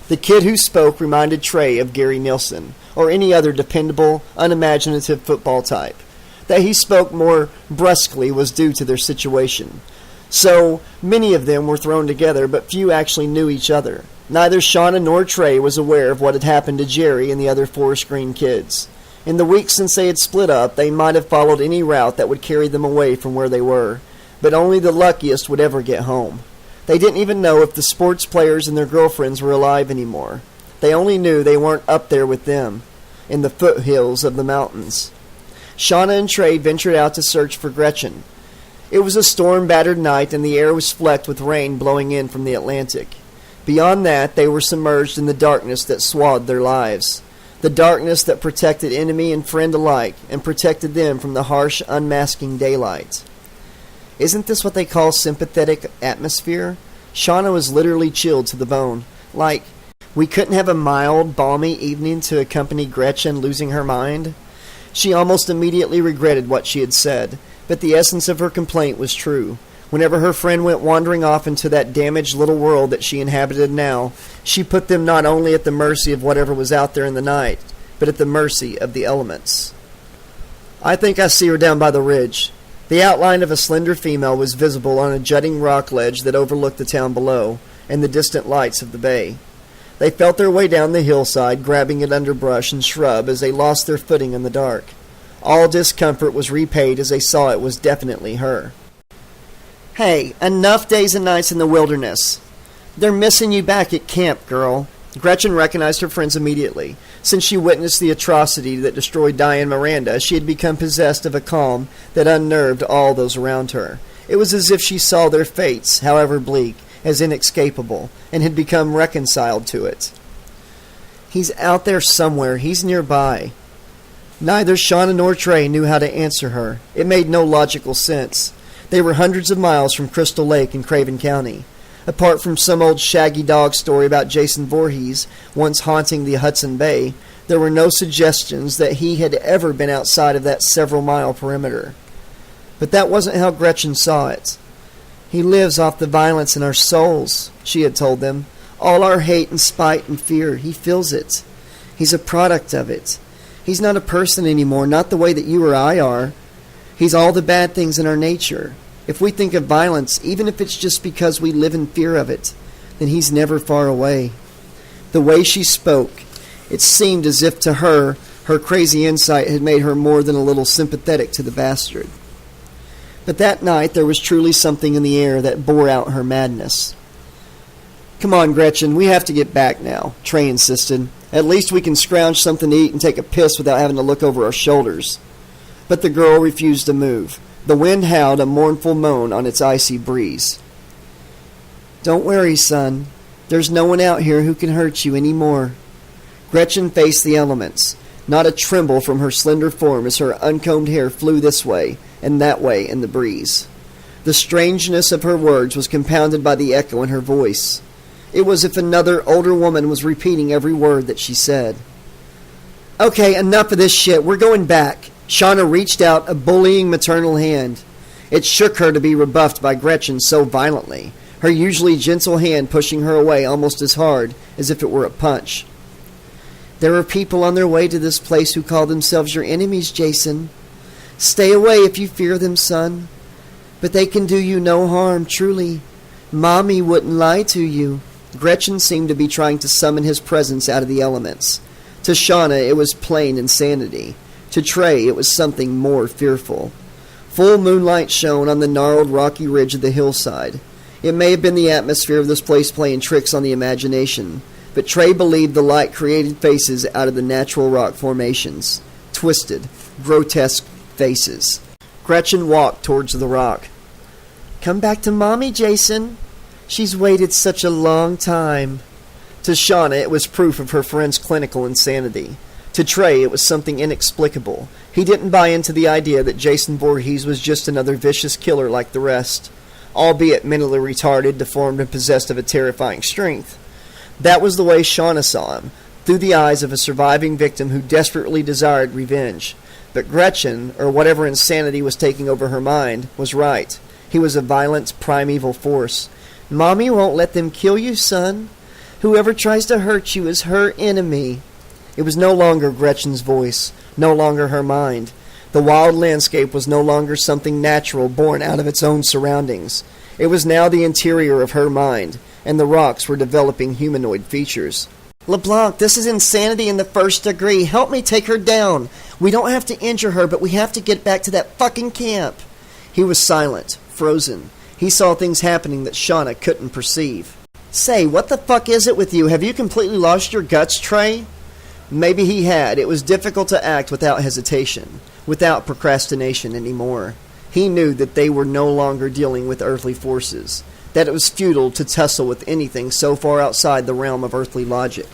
The kid who spoke reminded Trey of Gary Nielsen, or any other dependable, unimaginative football type. That he spoke more brusquely was due to their situation. So many of them were thrown together, but few actually knew each other. Neither Shauna nor Trey was aware of what had happened to Jerry and the other Forest Green kids. In the weeks since they had split up, they might have followed any route that would carry them away from where they were, but only the luckiest would ever get home. They didn't even know if the sports players and their girlfriends were alive anymore. They only knew they weren't up there with them, in the foothills of the mountains. Shauna and Trey ventured out to search for Gretchen. It was a storm-battered night, and the air was flecked with rain blowing in from the Atlantic. Beyond that, they were submerged in the darkness that swathed their lives. The darkness that protected enemy and friend alike, and protected them from the harsh, unmasking daylight. Isn't this what they call sympathetic atmosphere? Shauna was literally chilled to the bone. Like, we couldn't have a mild, balmy evening to accompany Gretchen losing her mind? She almost immediately regretted what she had said, but the essence of her complaint was true. Whenever her friend went wandering off into that damaged little world that she inhabited now, she put them not only at the mercy of whatever was out there in the night, but at the mercy of the elements. "I think I see her down by the ridge." The outline of a slender female was visible on a jutting rock ledge that overlooked the town below and the distant lights of the bay. They felt their way down the hillside, grabbing at underbrush and shrub as they lost their footing in the dark. All discomfort was repaid as they saw it was definitely her. "Hey, enough days and nights in the wilderness. They're missing you back at camp, girl." Gretchen recognized her friends immediately. Since she witnessed the atrocity that destroyed Diane Miranda, she had become possessed of a calm that unnerved all those around her. It was as if she saw their fates, however bleak, as inescapable, and had become reconciled to it. "He's out there somewhere. He's nearby." Neither Shauna nor Trey knew how to answer her. It made no logical sense. They were hundreds of miles from Crystal Lake in Craven County. Apart from some old shaggy dog story about Jason Voorhees once haunting the Hudson Bay, there were no suggestions that he had ever been outside of that several-mile perimeter. But that wasn't how Gretchen saw it. "He lives off the violence in our souls," she had told them. "All our hate and spite and fear, he feels it. He's a product of it. He's not a person anymore, not the way that you or I are. He's all the bad things in our nature. If we think of violence, even if it's just because we live in fear of it, then he's never far away." The way she spoke, it seemed as if to her, her crazy insight had made her more than a little sympathetic to the bastard. But that night there was truly something in the air that bore out her madness. "Come on, Gretchen, we have to get back now," Trey insisted. "At least we can scrounge something to eat and take a piss without having to look over our shoulders." But the girl refused to move. The wind howled a mournful moan on its icy breeze. "Don't worry, son. There's no one out here who can hurt you any more." Gretchen faced the elements, not a tremble from her slender form as her uncombed hair flew this way and that way in the breeze. The strangeness of her words was compounded by the echo in her voice. It was as if another, older woman was repeating every word that she said. "Okay, enough of this shit. We're going back." Shauna reached out a bullying maternal hand. It shook her to be rebuffed by Gretchen so violently, her usually gentle hand pushing her away almost as hard as if it were a punch. "There are people on their way to this place who call themselves your enemies, Jason. Stay away if you fear them, son. But they can do you no harm, truly. Mommy wouldn't lie to you." Gretchen seemed to be trying to summon his presence out of the elements. To Shauna, it was plain insanity. To Trey, it was something more fearful. Full moonlight shone on the gnarled rocky ridge of the hillside. It may have been the atmosphere of this place playing tricks on the imagination, but Trey believed the light created faces out of the natural rock formations. Twisted, grotesque faces. Gretchen walked towards the rock. "Come back to Mommy, Jason. She's waited such a long time." To Shauna, it was proof of her friend's clinical insanity. To Trey, it was something inexplicable. He didn't buy into the idea that Jason Voorhees was just another vicious killer like the rest, albeit mentally retarded, deformed, and possessed of a terrifying strength. That was the way Shauna saw him, through the eyes of a surviving victim who desperately desired revenge. But Gretchen, or whatever insanity was taking over her mind, was right. He was a violent, primeval force. "Mommy won't let them kill you, son. Whoever tries to hurt you is her enemy." It was no longer Gretchen's voice, no longer her mind. The wild landscape was no longer something natural born out of its own surroundings. It was now the interior of her mind, and the rocks were developing humanoid features. "LeBlanc, this is insanity in the first degree. Help me take her down. We don't have to injure her, but we have to get back to that fucking camp." He was silent, frozen. He saw things happening that Shauna couldn't perceive. "Say, what the fuck is it with you? Have you completely lost your guts, Trey?" Maybe he had. It was difficult to act without hesitation, without procrastination anymore. He knew that they were no longer dealing with earthly forces, that it was futile to tussle with anything so far outside the realm of earthly logic.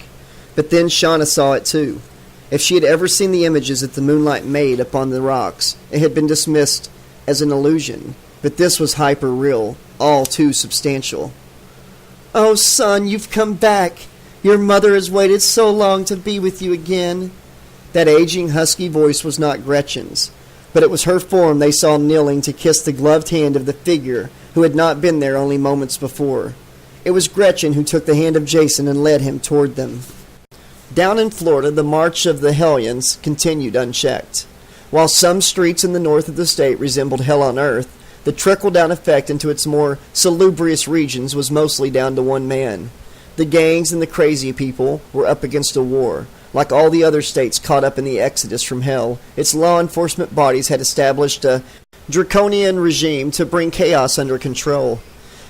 But then Shauna saw it too. If she had ever seen the images that the moonlight made upon the rocks, it had been dismissed as an illusion. But this was hyper-real, all too substantial. "Oh, son, you've come back. Your mother has waited so long to be with you again." That aging, husky voice was not Gretchen's, but it was her form they saw kneeling to kiss the gloved hand of the figure who had not been there only moments before. It was Gretchen who took the hand of Jason and led him toward them. Down in Florida, the march of the hellions continued unchecked. While some streets in the north of the state resembled hell on earth, the trickle-down effect into its more salubrious regions was mostly down to one man. The gangs and the crazy people were up against a war. Like all the other states caught up in the exodus from hell, its law enforcement bodies had established a draconian regime to bring chaos under control.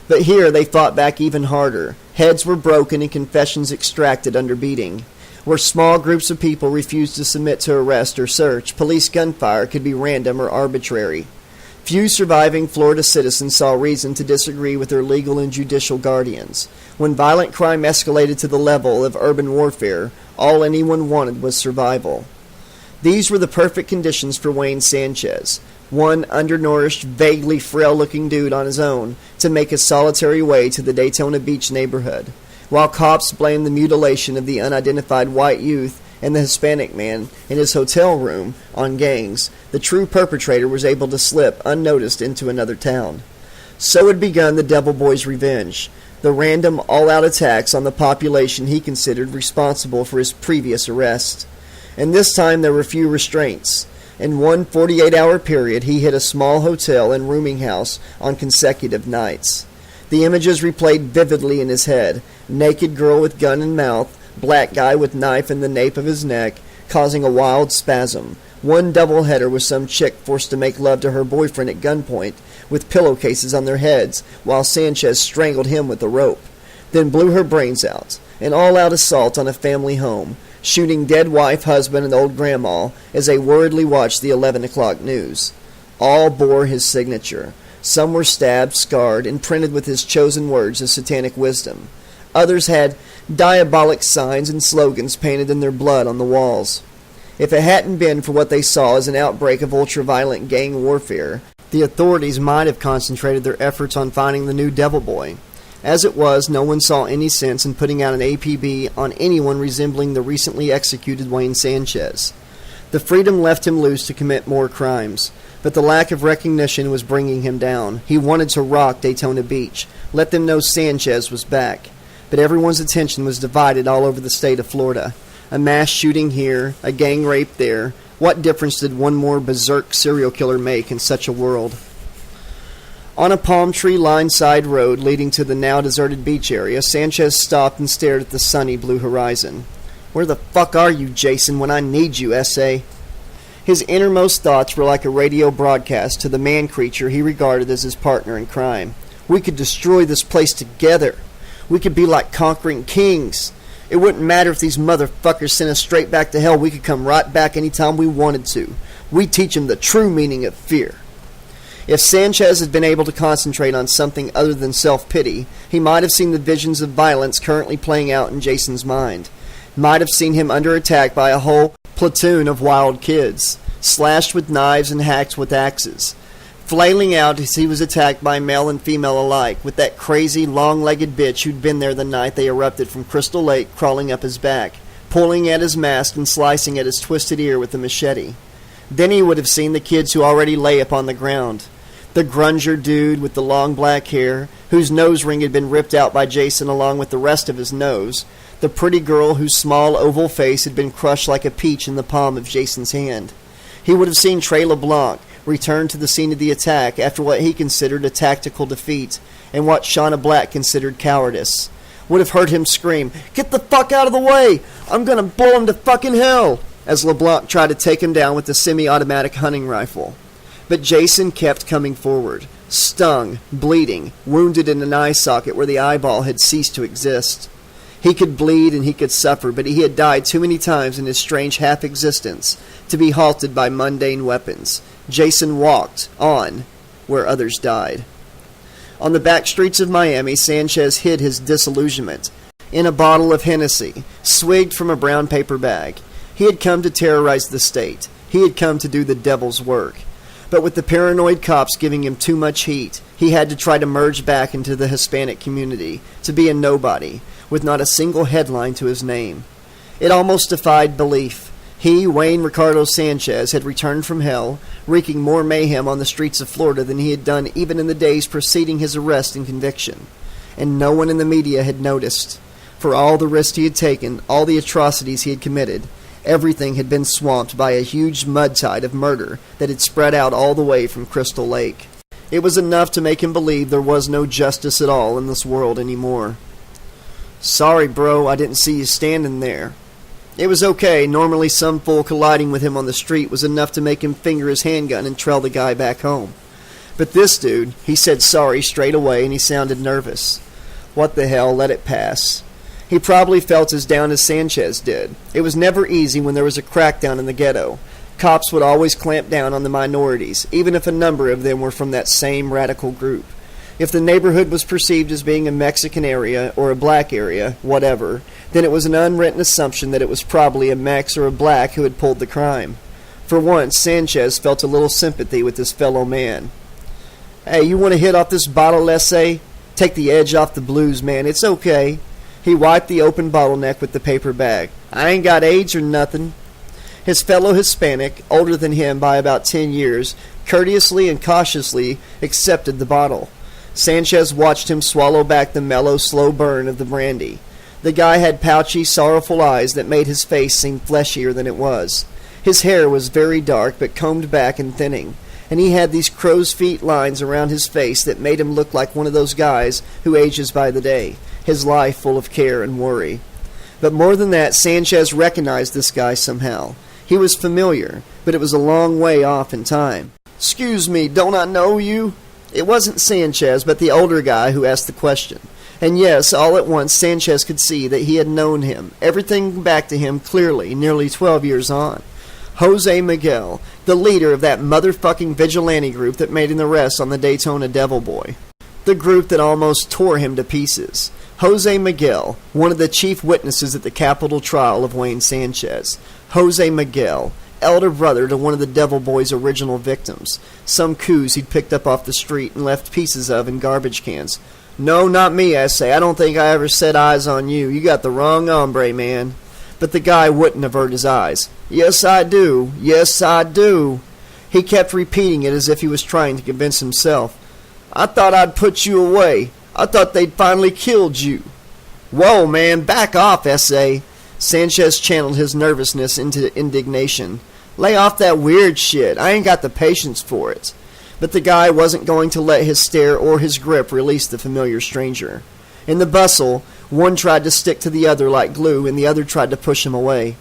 But here they fought back even harder. Heads were broken and confessions extracted under beating. Where small groups of people refused to submit to arrest or search, police gunfire could be random or arbitrary. Few surviving Florida citizens saw reason to disagree with their legal and judicial guardians. When violent crime escalated to the level of urban warfare, all anyone wanted was survival. These were the perfect conditions for Wayne Sanchez, one undernourished, vaguely frail-looking dude on his own, to make his solitary way to the Daytona Beach neighborhood. While cops blamed the mutilation of the unidentified white youth and the Hispanic man in his hotel room on gangs, the true perpetrator was able to slip unnoticed into another town. So had begun the Devil Boy's revenge, the random all-out attacks on the population he considered responsible for his previous arrest. And this time there were few restraints. In one 48-hour period, he hit a small hotel and rooming house on consecutive nights. The images replayed vividly in his head: naked girl with gun in mouth, black guy with knife in the nape of his neck, causing a wild spasm. One doubleheader with some chick forced to make love to her boyfriend at gunpoint, with pillowcases on their heads, while Sanchez strangled him with a rope, then blew her brains out. An all-out assault on a family home, shooting dead wife, husband, and old grandma as they worriedly watched the 11 o'clock news. All bore his signature. Some were stabbed, scarred, and printed with his chosen words of satanic wisdom. Others had diabolic signs and slogans painted in their blood on the walls. If it hadn't been for what they saw as an outbreak of ultra-violent gang warfare, the authorities might have concentrated their efforts on finding the new Devil Boy. As it was, no one saw any sense in putting out an APB on anyone resembling the recently executed Wayne Sanchez. The freedom left him loose to commit more crimes, but the lack of recognition was bringing him down. He wanted to rock Daytona Beach, let them know Sanchez was back. But everyone's attention was divided all over the state of Florida. A mass shooting here, a gang rape there. What difference did one more berserk serial killer make in such a world? On a palm tree-lined side road leading to the now deserted beach area, Sanchez stopped and stared at the sunny blue horizon. "Where the fuck are you, Jason, when I need you, S.A.?" His innermost thoughts were like a radio broadcast to the man-creature he regarded as his partner in crime. "We could destroy this place together. We could be like conquering kings. It wouldn't matter if these motherfuckers sent us straight back to hell. We could come right back anytime we wanted to. We'd teach them the true meaning of fear." If Sanchez had been able to concentrate on something other than self-pity, he might have seen the visions of violence currently playing out in Jason's mind. Might have seen him under attack by a whole platoon of wild kids, slashed with knives and hacked with axes, flailing out as he was attacked by male and female alike, with that crazy, long-legged bitch who'd been there the night they erupted from Crystal Lake crawling up his back, pulling at his mask and slicing at his twisted ear with a machete. Then he would have seen the kids who already lay upon the ground. The grunger dude with the long black hair, whose nose ring had been ripped out by Jason along with the rest of his nose. The pretty girl whose small oval face had been crushed like a peach in the palm of Jason's hand. He would have seen Trey LeBlanc return to the scene of the attack after what he considered a tactical defeat and what Shauna Black considered cowardice. Would have heard him scream, "Get the fuck out of the way! I'm gonna blow him to fucking hell!" as LeBlanc tried to take him down with the semi-automatic hunting rifle. But Jason kept coming forward, stung, bleeding, wounded in an eye socket where the eyeball had ceased to exist. He could bleed and he could suffer, but he had died too many times in his strange half-existence to be halted by mundane weapons. Jason walked on where others died. On the back streets of Miami, Sanchez hid his disillusionment in a bottle of Hennessy, swigged from a brown paper bag. He had come to terrorize the state. He had come to do the devil's work. But with the paranoid cops giving him too much heat, he had to try to merge back into the Hispanic community, to be a nobody, with not a single headline to his name. It almost defied belief. He, Wayne Ricardo Sanchez, had returned from hell, wreaking more mayhem on the streets of Florida than he had done even in the days preceding his arrest and conviction. And no one in the media had noticed. For all the risks he had taken, all the atrocities he had committed, Everything had been swamped by a huge mud tide of murder that had spread out all the way from Crystal Lake. It was enough to make him believe there was no justice at all in this world anymore. "Sorry, bro, I didn't see you standing there." It was okay. Normally some fool colliding with him on the street was enough to make him finger his handgun and trail the guy back home. But this dude, he said sorry straight away, and he sounded nervous. What the hell, let it pass. He probably felt as down as Sanchez did. It was never easy when there was a crackdown in the ghetto. Cops would always clamp down on the minorities, even if a number of them were from that same radical group. If the neighborhood was perceived as being a Mexican area or a black area, whatever, then it was an unwritten assumption that it was probably a Mex or a black who had pulled the crime. For once, Sanchez felt a little sympathy with his fellow man. "Hey, you want to hit off this bottle essay? Take the edge off the blues, man. It's okay." He wiped the open bottleneck with the paper bag. "I ain't got AIDS or nothing." His fellow Hispanic, older than him by about 10 years, courteously and cautiously accepted the bottle. Sanchez watched him swallow back the mellow, slow burn of the brandy. The guy had pouchy, sorrowful eyes that made his face seem fleshier than it was. His hair was very dark but combed back and thinning, and he had these crow's feet lines around his face that made him look like one of those guys who ages by the day, his life full of care and worry. But more than that, Sanchez recognized this guy somehow. He was familiar, but it was a long way off in time. "Excuse me, don't I know you?" It wasn't Sanchez, but the older guy who asked the question. And yes, all at once Sanchez could see that he had known him, everything back to him clearly, nearly 12 years on. Jose Miguel, the leader of that motherfucking vigilante group that made an arrest on the Daytona Devil Boy. The group that almost tore him to pieces. Jose Miguel, one of the chief witnesses at the capital trial of Wayne Sanchez. Jose Miguel, elder brother to one of the Devil Boy's original victims. Some coos he'd picked up off the street and left pieces of in garbage cans. "No, not me," I say. "I don't think I ever set eyes on you. You got the wrong hombre, man." But the guy wouldn't avert his eyes. "Yes, I do. Yes, I do." He kept repeating it as if he was trying to convince himself. "I thought I'd put you away. I thought they'd finally killed you." "Whoa, man, back off, S.A." Sanchez channeled his nervousness into indignation. "Lay off that weird shit. I ain't got the patience for it." But the guy wasn't going to let his stare or his grip release the familiar stranger. In the bustle, one tried to stick to the other like glue, and the other tried to push him away.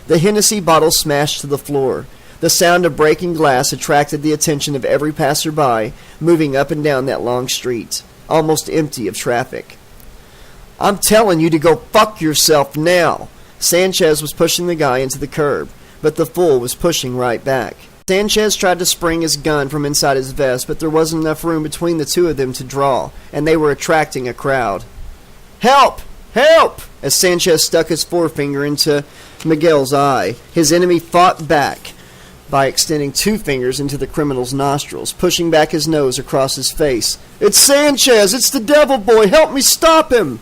The Hennessy bottle smashed to the floor. The sound of breaking glass attracted the attention of every passerby moving up and down that long street, almost empty of traffic. "I'm telling you to go fuck yourself now." Sanchez was pushing the guy into the curb, but the fool was pushing right back. Sanchez tried to spring his gun from inside his vest, but there wasn't enough room between the two of them to draw, and they were attracting a crowd. "Help! Help!" As Sanchez stuck his forefinger into Miguel's eye, his enemy fought back by extending two fingers into the criminal's nostrils, pushing back his nose across his face. "It's Sanchez! It's the Devil Boy! Help me stop him!"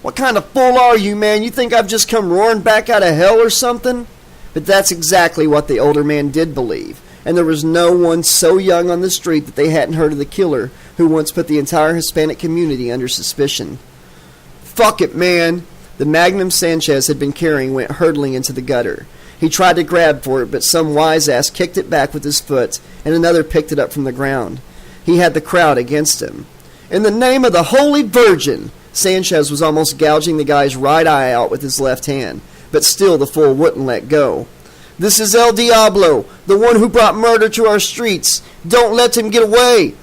"What kind of fool are you, man? You think I've just come roaring back out of hell or something?" But that's exactly what the older man did believe, and there was no one so young on the street that they hadn't heard of the killer who once put the entire Hispanic community under suspicion. "Fuck it, man!" The Magnum Sanchez had been carrying went hurtling into the gutter. He tried to grab for it, but some wise-ass kicked it back with his foot, and another picked it up from the ground. He had the crowd against him. "In the name of the Holy Virgin!" Sanchez was almost gouging the guy's right eye out with his left hand, but still the fool wouldn't let go. "This is El Diablo, the one who brought murder to our streets. Don't let him get away."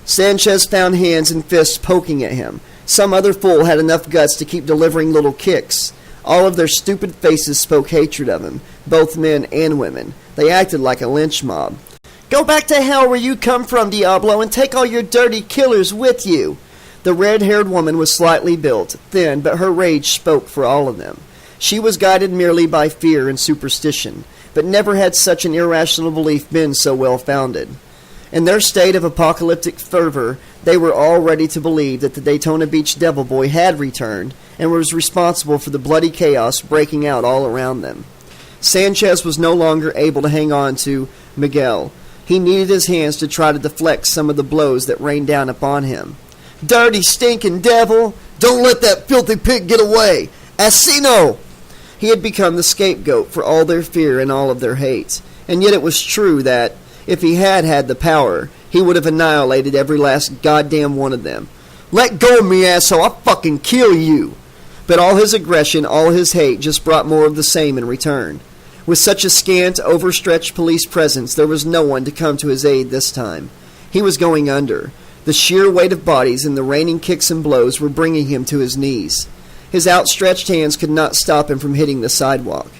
Sanchez found hands and fists poking at him. Some other fool had enough guts to keep delivering little kicks. All of their stupid faces spoke hatred of him, both men and women. They acted like a lynch mob. "Go back to hell where you come from, Diablo, and take all your dirty killers with you." The red-haired woman was slightly built, thin, but her rage spoke for all of them. She was guided merely by fear and superstition, but never had such an irrational belief been so well-founded. In their state of apocalyptic fervor, they were all ready to believe that the Daytona Beach Devil Boy had returned and was responsible for the bloody chaos breaking out all around them. Sanchez was no longer able to hang on to Miguel. He needed his hands to try to deflect some of the blows that rained down upon him. "Dirty, stinking devil! Don't let that filthy pig get away! Asino!" He had become the scapegoat for all their fear and all of their hate. And yet it was true that, if he had had the power, he would have annihilated every last goddamn one of them. "Let go of me, asshole, I'll fucking kill you!" But all his aggression, all his hate, just brought more of the same in return. With such a scant, overstretched police presence, there was no one to come to his aid this time. He was going under. The sheer weight of bodies and the raining kicks and blows were bringing him to his knees. His outstretched hands could not stop him from hitting the sidewalk.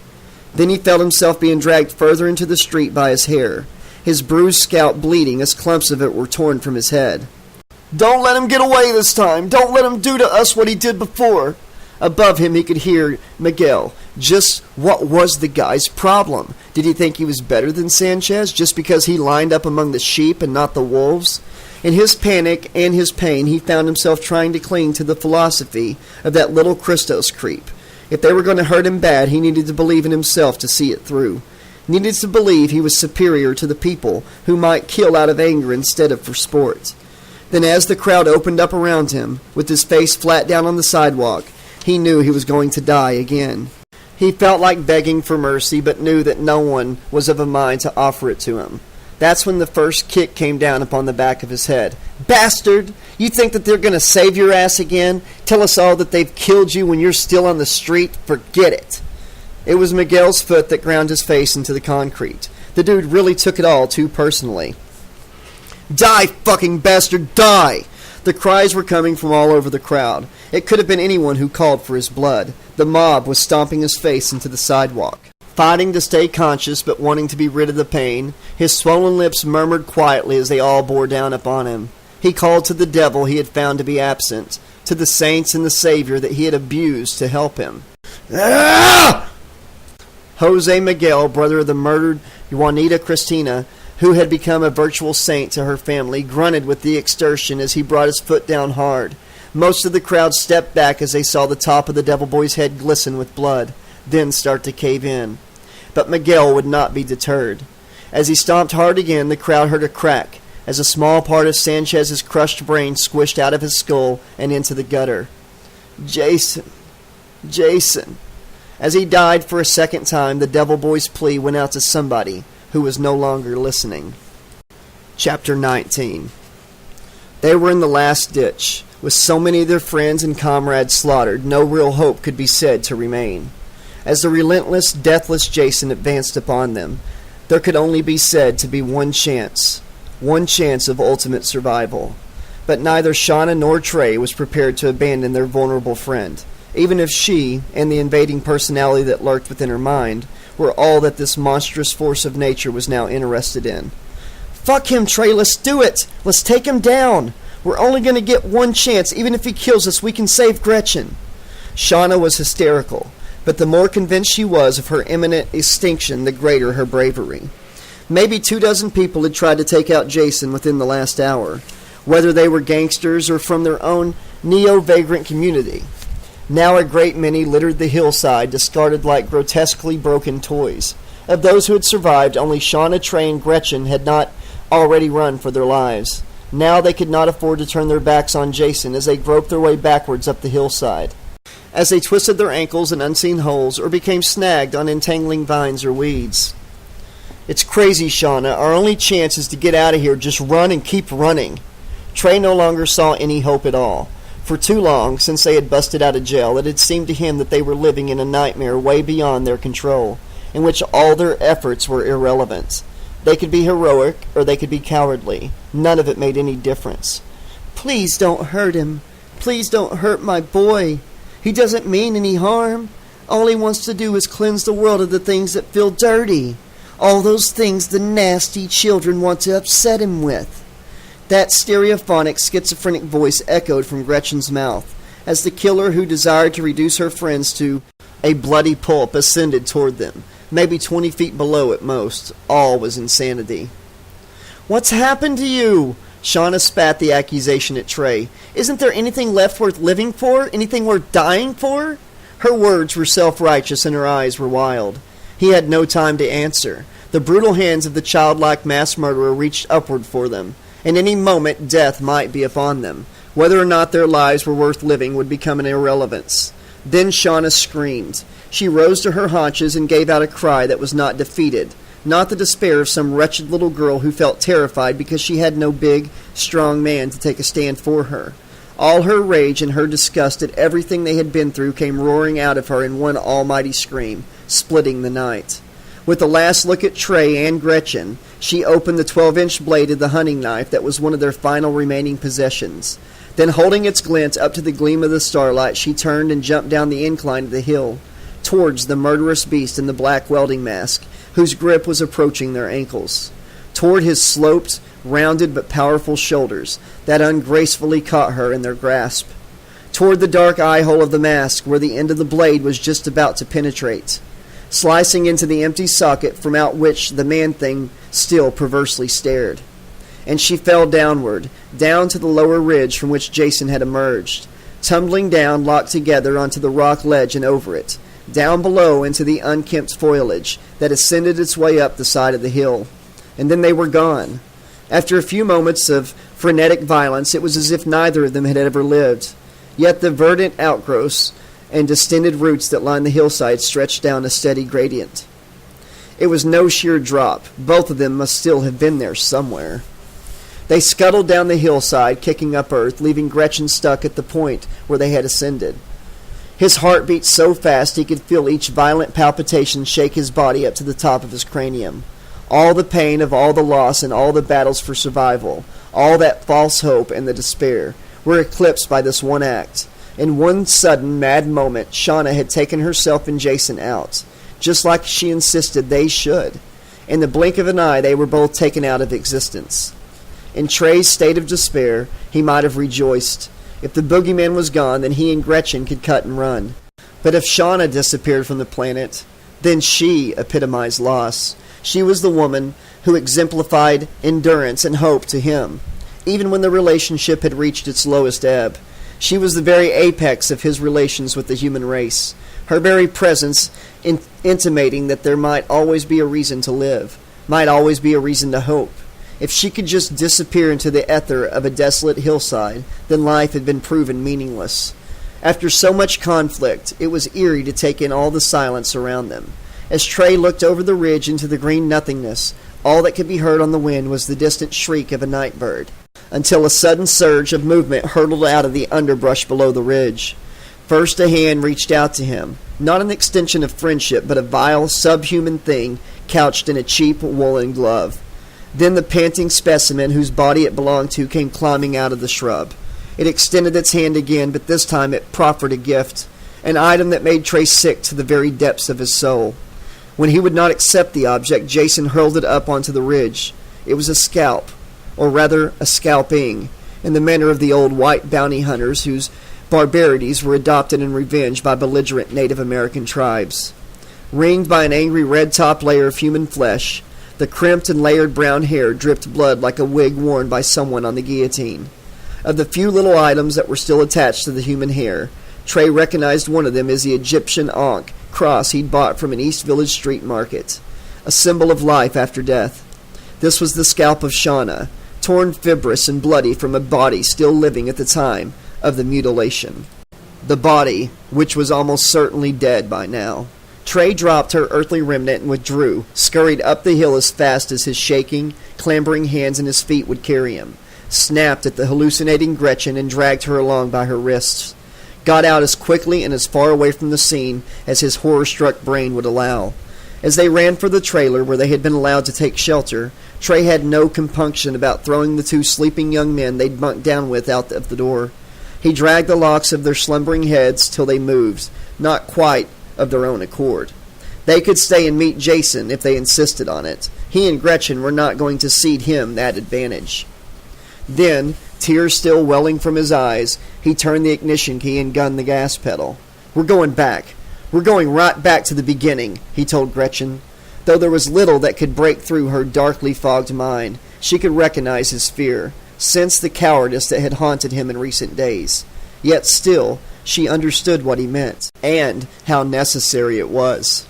Then he felt himself being dragged further into the street by his hair, his bruised scalp bleeding as clumps of it were torn from his head. "Don't let him get away this time! Don't let him do to us what he did before!" Above him he could hear Miguel. Just what was the guy's problem? Did he think he was better than Sanchez just because he lined up among the sheep and not the wolves? In his panic and his pain, he found himself trying to cling to the philosophy of that little Christos creep. If they were going to hurt him bad, he needed to believe in himself to see it through. Needed to believe he was superior to the people who might kill out of anger instead of for sport. Then as the crowd opened up around him, with his face flat down on the sidewalk, he knew he was going to die again. He felt like begging for mercy, but knew that no one was of a mind to offer it to him. That's when the first kick came down upon the back of his head. "Bastard! You think that they're going to save your ass again? Tell us all that they've killed you when you're still on the street? Forget it!" It was Miguel's foot that ground his face into the concrete. The dude really took it all too personally. "Die, fucking bastard, die!" The cries were coming from all over the crowd. It could have been anyone who called for his blood. The mob was stomping his face into the sidewalk. Fighting to stay conscious but wanting to be rid of the pain, his swollen lips murmured quietly as they all bore down upon him. He called to the devil he had found to be absent, to the saints and the Savior that he had abused to help him. Ah! Jose Miguel, brother of the murdered Juanita Cristina, who had become a virtual saint to her family, grunted with the exertion as he brought his foot down hard. Most of the crowd stepped back as they saw the top of the devil boy's head glisten with blood, then start to cave in. But Miguel would not be deterred. As he stomped hard again, the crowd heard a crack, as a small part of Sanchez's crushed brain squished out of his skull and into the gutter. Jason. As he died for a second time, the devil boy's plea went out to somebody who was no longer listening. Chapter 19. They were in the last ditch. With so many of their friends and comrades slaughtered, no real hope could be said to remain. As the relentless, deathless Jason advanced upon them, there could only be said to be one chance of ultimate survival. But neither Shauna nor Trey was prepared to abandon their vulnerable friend, even if she, and the invading personality that lurked within her mind, were all that this monstrous force of nature was now interested in. "Fuck him, Trey, let's do it! Let's take him down! We're only going to get one chance. Even if he kills us, we can save Gretchen." Shauna was hysterical, but the more convinced she was of her imminent extinction, the greater her bravery. Maybe 24 people had tried to take out Jason within the last hour, whether they were gangsters or from their own neo-vagrant community. Now a great many littered the hillside, discarded like grotesquely broken toys. Of those who had survived, only Shauna, Trey, and Gretchen had not already run for their lives. Now they could not afford to turn their backs on Jason as they groped their way backwards up the hillside. As they twisted their ankles in unseen holes or became snagged on entangling vines or weeds. "It's crazy, Shauna. Our only chance is to get out of here. Just run and keep running." Trey no longer saw any hope at all. For too long, since they had busted out of jail, it had seemed to him that they were living in a nightmare way beyond their control, in which all their efforts were irrelevant. They could be heroic, or they could be cowardly. None of it made any difference. "Please don't hurt him. Please don't hurt my boy. He doesn't mean any harm. All he wants to do is cleanse the world of the things that feel dirty. All those things the nasty children want to upset him with." That stereophonic, schizophrenic voice echoed from Gretchen's mouth, as the killer who desired to reduce her friends to a bloody pulp ascended toward them. Maybe 20 feet below at most. All was insanity. "What's happened to you?" Shauna spat the accusation at Trey. "Isn't there anything left worth living for? Anything worth dying for?" Her words were self-righteous and her eyes were wild. He had no time to answer. The brutal hands of the childlike mass murderer reached upward for them. In any moment, death might be upon them. Whether or not their lives were worth living would become an irrelevance. Then Shauna screamed. She rose to her haunches and gave out a cry that was not defeated, not the despair of some wretched little girl who felt terrified because she had no big, strong man to take a stand for her. All her rage and her disgust at everything they had been through came roaring out of her in one almighty scream, splitting the night. With a last look at Trey and Gretchen, she opened the 12-inch blade of the hunting knife that was one of their final remaining possessions. Then, holding its glint up to the gleam of the starlight, she turned and jumped down the incline of the hill, towards the murderous beast in the black welding mask, whose grip was approaching their ankles, toward his sloped, rounded but powerful shoulders that ungracefully caught her in their grasp, toward the dark eye-hole of the mask where the end of the blade was just about to penetrate, slicing into the empty socket from out which the man-thing still perversely stared. And she fell downward, down to the lower ridge from which Jason had emerged, tumbling down locked together onto the rock ledge and over it, down below into the unkempt foliage that ascended its way up the side of the hill. And then they were gone. After a few moments of frenetic violence, it was as if neither of them had ever lived. Yet the verdant outgrowths and distended roots that lined the hillside stretched down a steady gradient. It was no sheer drop. Both of them must still have been there somewhere. They scuttled down the hillside, kicking up earth, leaving Gretchen stuck at the point where they had ascended. His heart beat so fast he could feel each violent palpitation shake his body up to the top of his cranium. All the pain of all the loss and all the battles for survival, all that false hope and the despair, were eclipsed by this one act. In one sudden, mad moment, Shauna had taken herself and Jason out, just like she insisted they should. In the blink of an eye, they were both taken out of existence. In Trey's state of despair, he might have rejoiced. If the boogeyman was gone, then he and Gretchen could cut and run. But if Shauna disappeared from the planet, then she epitomized loss. She was the woman who exemplified endurance and hope to him, even when the relationship had reached its lowest ebb. She was the very apex of his relations with the human race, her very presence intimating that there might always be a reason to live, might always be a reason to hope. If she could just disappear into the ether of a desolate hillside, then life had been proven meaningless. After so much conflict, it was eerie to take in all the silence around them. As Trey looked over the ridge into the green nothingness, all that could be heard on the wind was the distant shriek of a night bird, until a sudden surge of movement hurtled out of the underbrush below the ridge. First a hand reached out to him, not an extension of friendship, but a vile, subhuman thing couched in a cheap woolen glove. Then the panting specimen whose body it belonged to came climbing out of the shrub. It extended its hand again, but this time it proffered a gift, an item that made Trey sick to the very depths of his soul. When he would not accept the object, Jason hurled it up onto the ridge. It was a scalp, or rather a scalping, in the manner of the old white bounty hunters whose barbarities were adopted in revenge by belligerent Native American tribes. Ringed by an angry red-top layer of human flesh, the crimped and layered brown hair dripped blood like a wig worn by someone on the guillotine. Of the few little items that were still attached to the human hair, Trey recognized one of them as the Egyptian Ankh cross he'd bought from an East Village street market, a symbol of life after death. This was the scalp of Shauna, torn fibrous and bloody from a body still living at the time of the mutilation. The body, which was almost certainly dead by now. Trey dropped her earthly remnant and withdrew, scurried up the hill as fast as his shaking, clambering hands and his feet would carry him, snapped at the hallucinating Gretchen and dragged her along by her wrists, got out as quickly and as far away from the scene as his horror-struck brain would allow. As they ran for the trailer where they had been allowed to take shelter, Trey had no compunction about throwing the two sleeping young men they'd bunked down with out of the door. He dragged the locks of their slumbering heads till they moved, not quite of their own accord. They could stay and meet Jason if they insisted on it. He and Gretchen were not going to cede him that advantage. Then, tears still welling from his eyes, he turned the ignition key and gunned the gas pedal. "We're going back. We're going right back to the beginning," he told Gretchen. Though there was little that could break through her darkly fogged mind, she could recognize his fear, sense the cowardice that had haunted him in recent days. Yet still, she understood what he meant, and how necessary it was.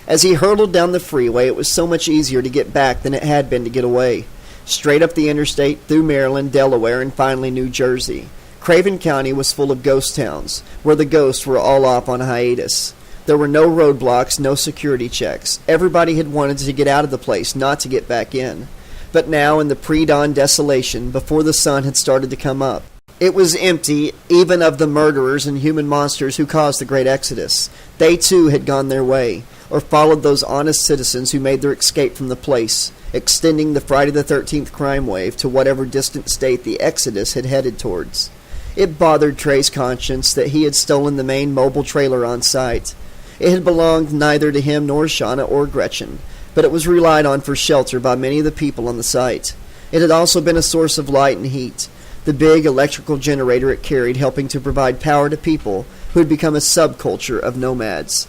As he hurtled down the freeway, it was so much easier to get back than it had been to get away. Straight up the interstate, through Maryland, Delaware, and finally New Jersey. Craven County was full of ghost towns, where the ghosts were all off on hiatus. There were no roadblocks, no security checks. Everybody had wanted to get out of the place, not to get back in. But now, in the pre-dawn desolation, before the sun had started to come up, it was empty, even of the murderers and human monsters who caused the great exodus. They too had gone their way, or followed those honest citizens who made their escape from the place, extending the Friday the 13th crime wave to whatever distant state the exodus had headed towards. It bothered Trey's conscience that he had stolen the main mobile trailer on site. It had belonged neither to him nor Shauna or Gretchen, but it was relied on for shelter by many of the people on the site. It had also been a source of light and heat, the big electrical generator it carried helping to provide power to people who had become a subculture of nomads.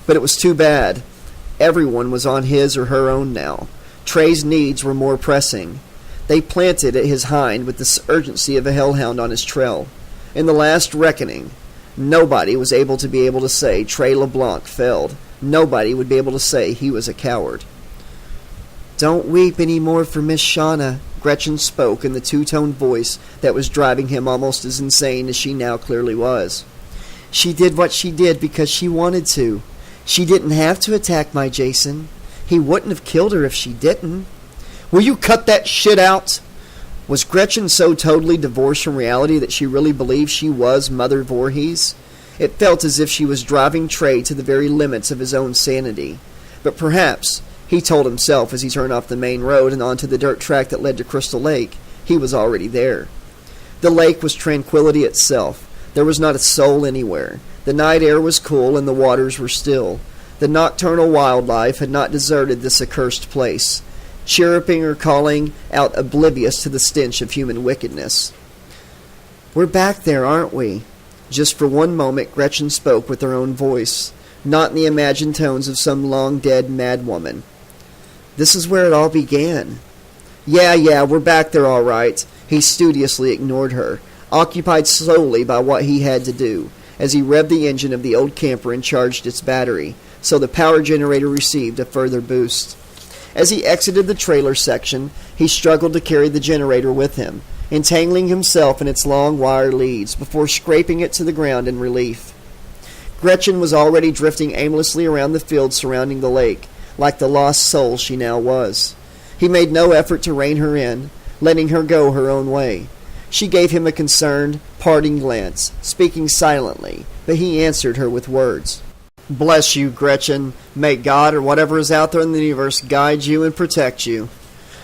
But it was too bad. Everyone was on his or her own now. Trey's needs were more pressing. They planted at his hind with the urgency of a hellhound on his trail. In the last reckoning, nobody was able to say Trey LeBlanc failed. Nobody would be able to say he was a coward. "Don't weep any more for Miss Shauna," Gretchen spoke in the two-toned voice that was driving him almost as insane as she now clearly was. "She did what she did because she wanted to. She didn't have to attack my Jason. He wouldn't have killed her if she didn't." "Will you cut that shit out?" Was Gretchen so totally divorced from reality that she really believed she was Mother Voorhees? It felt as if she was driving Trey to the very limits of his own sanity. But perhaps, he told himself as he turned off the main road and onto the dirt track that led to Crystal Lake, he was already there. The lake was tranquility itself. There was not a soul anywhere. The night air was cool and the waters were still. The nocturnal wildlife had not deserted this accursed place, chirruping or calling out oblivious to the stench of human wickedness. "We're back there, aren't we?" Just for one moment Gretchen spoke with her own voice, not in the imagined tones of some long-dead madwoman. "This is where it all began." Yeah, we're back there all right." He studiously ignored her, occupied solely by what he had to do, as he revved the engine of the old camper and charged its battery, so the power generator received a further boost. As he exited the trailer section, he struggled to carry the generator with him, entangling himself in its long wire leads before scraping it to the ground in relief. Gretchen was already drifting aimlessly around the field surrounding the lake, like the lost soul she now was. He made no effort to rein her in, letting her go her own way. She gave him a concerned, parting glance, speaking silently, but he answered her with words. "Bless you, Gretchen. May God or whatever is out there in the universe guide you and protect you."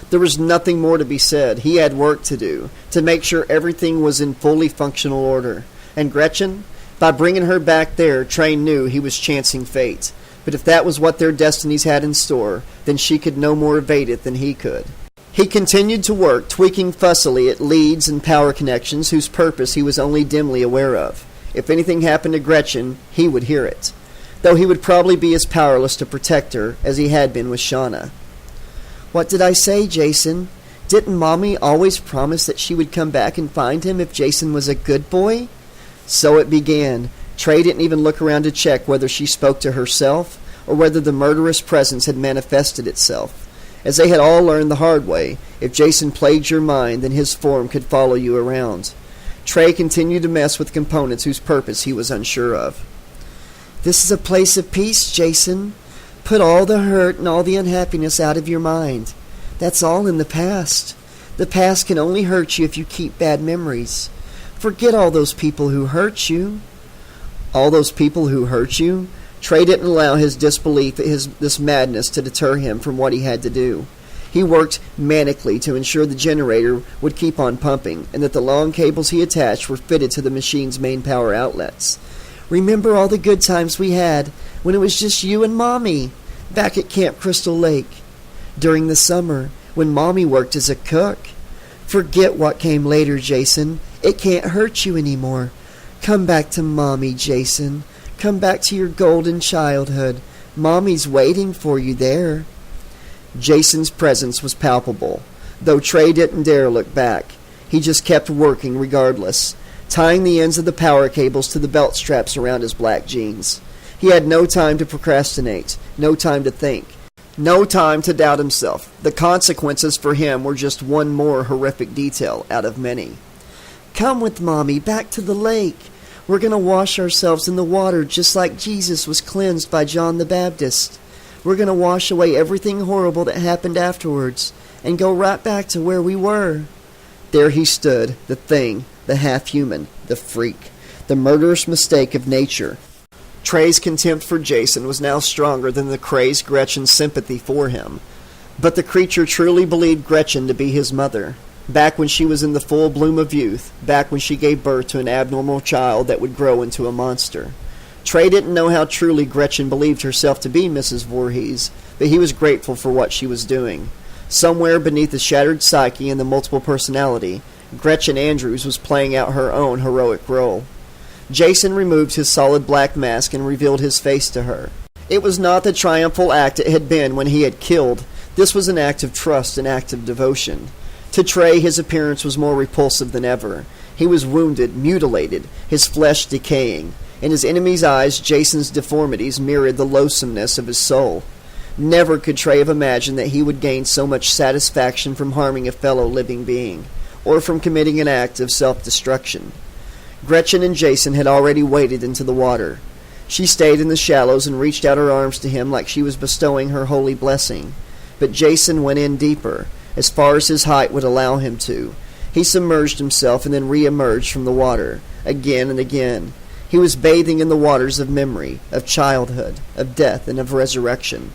There was nothing more to be said. He had work to do, to make sure everything was in fully functional order. And Gretchen? By bringing her back there, Trey knew he was chancing fate. But if that was what their destinies had in store, then she could no more evade it than he could. He continued to work, tweaking fussily at leads and power connections whose purpose he was only dimly aware of. If anything happened to Gretchen, he would hear it, though he would probably be as powerless to protect her as he had been with Shauna. "What did I say, Jason? Didn't Mommy always promise that she would come back and find him if Jason was a good boy?" So it began. Trey didn't even look around to check whether she spoke to herself or whether the murderous presence had manifested itself. As they had all learned the hard way, if Jason plagued your mind, then his form could follow you around. Trey continued to mess with components whose purpose he was unsure of. "This is a place of peace, Jason. Put all the hurt and all the unhappiness out of your mind. That's all in the past. The past can only hurt you if you keep bad memories. Forget all those people who hurt you." "All those people who hurt you?" Trey didn't allow his disbelief at this madness to deter him from what he had to do. He worked manically to ensure the generator would keep on pumping and that the long cables he attached were fitted to the machine's main power outlets. "Remember all the good times we had when it was just you and Mommy back at Camp Crystal Lake. During the summer when Mommy worked as a cook. Forget what came later, Jason. It can't hurt you anymore. Come back to Mommy, Jason. Come back to your golden childhood. Mommy's waiting for you there." Jason's presence was palpable, though Trey didn't dare look back. He just kept working regardless, tying the ends of the power cables to the belt straps around his black jeans. He had no time to procrastinate, no time to think, no time to doubt himself. The consequences for him were just one more horrific detail out of many. "Come with Mommy back to the lake. We're going to wash ourselves in the water just like Jesus was cleansed by John the Baptist. We're going to wash away everything horrible that happened afterwards and go right back to where we were." There he stood, the thing, the half-human, the freak, the murderous mistake of nature. Trey's contempt for Jason was now stronger than the crazed Gretchen's sympathy for him. But the creature truly believed Gretchen to be his mother. Back when she was in the full bloom of youth, back when she gave birth to an abnormal child that would grow into a monster. Trey didn't know how truly Gretchen believed herself to be Mrs. Voorhees, but he was grateful for what she was doing. Somewhere beneath the shattered psyche and the multiple personality, Gretchen Andrews was playing out her own heroic role. Jason removed his solid black mask and revealed his face to her. It was not the triumphal act it had been when he had killed. This was an act of trust, an act of devotion. To Trey, his appearance was more repulsive than ever. He was wounded, mutilated, his flesh decaying. In his enemy's eyes, Jason's deformities mirrored the loathsomeness of his soul. Never could Trey have imagined that he would gain so much satisfaction from harming a fellow living being, or from committing an act of self-destruction. Gretchen and Jason had already waded into the water. She stayed in the shallows and reached out her arms to him like she was bestowing her holy blessing. But Jason went in deeper, as far as his height would allow him to. He submerged himself and then re-emerged from the water, again and again. He was bathing in the waters of memory, of childhood, of death, and of resurrection.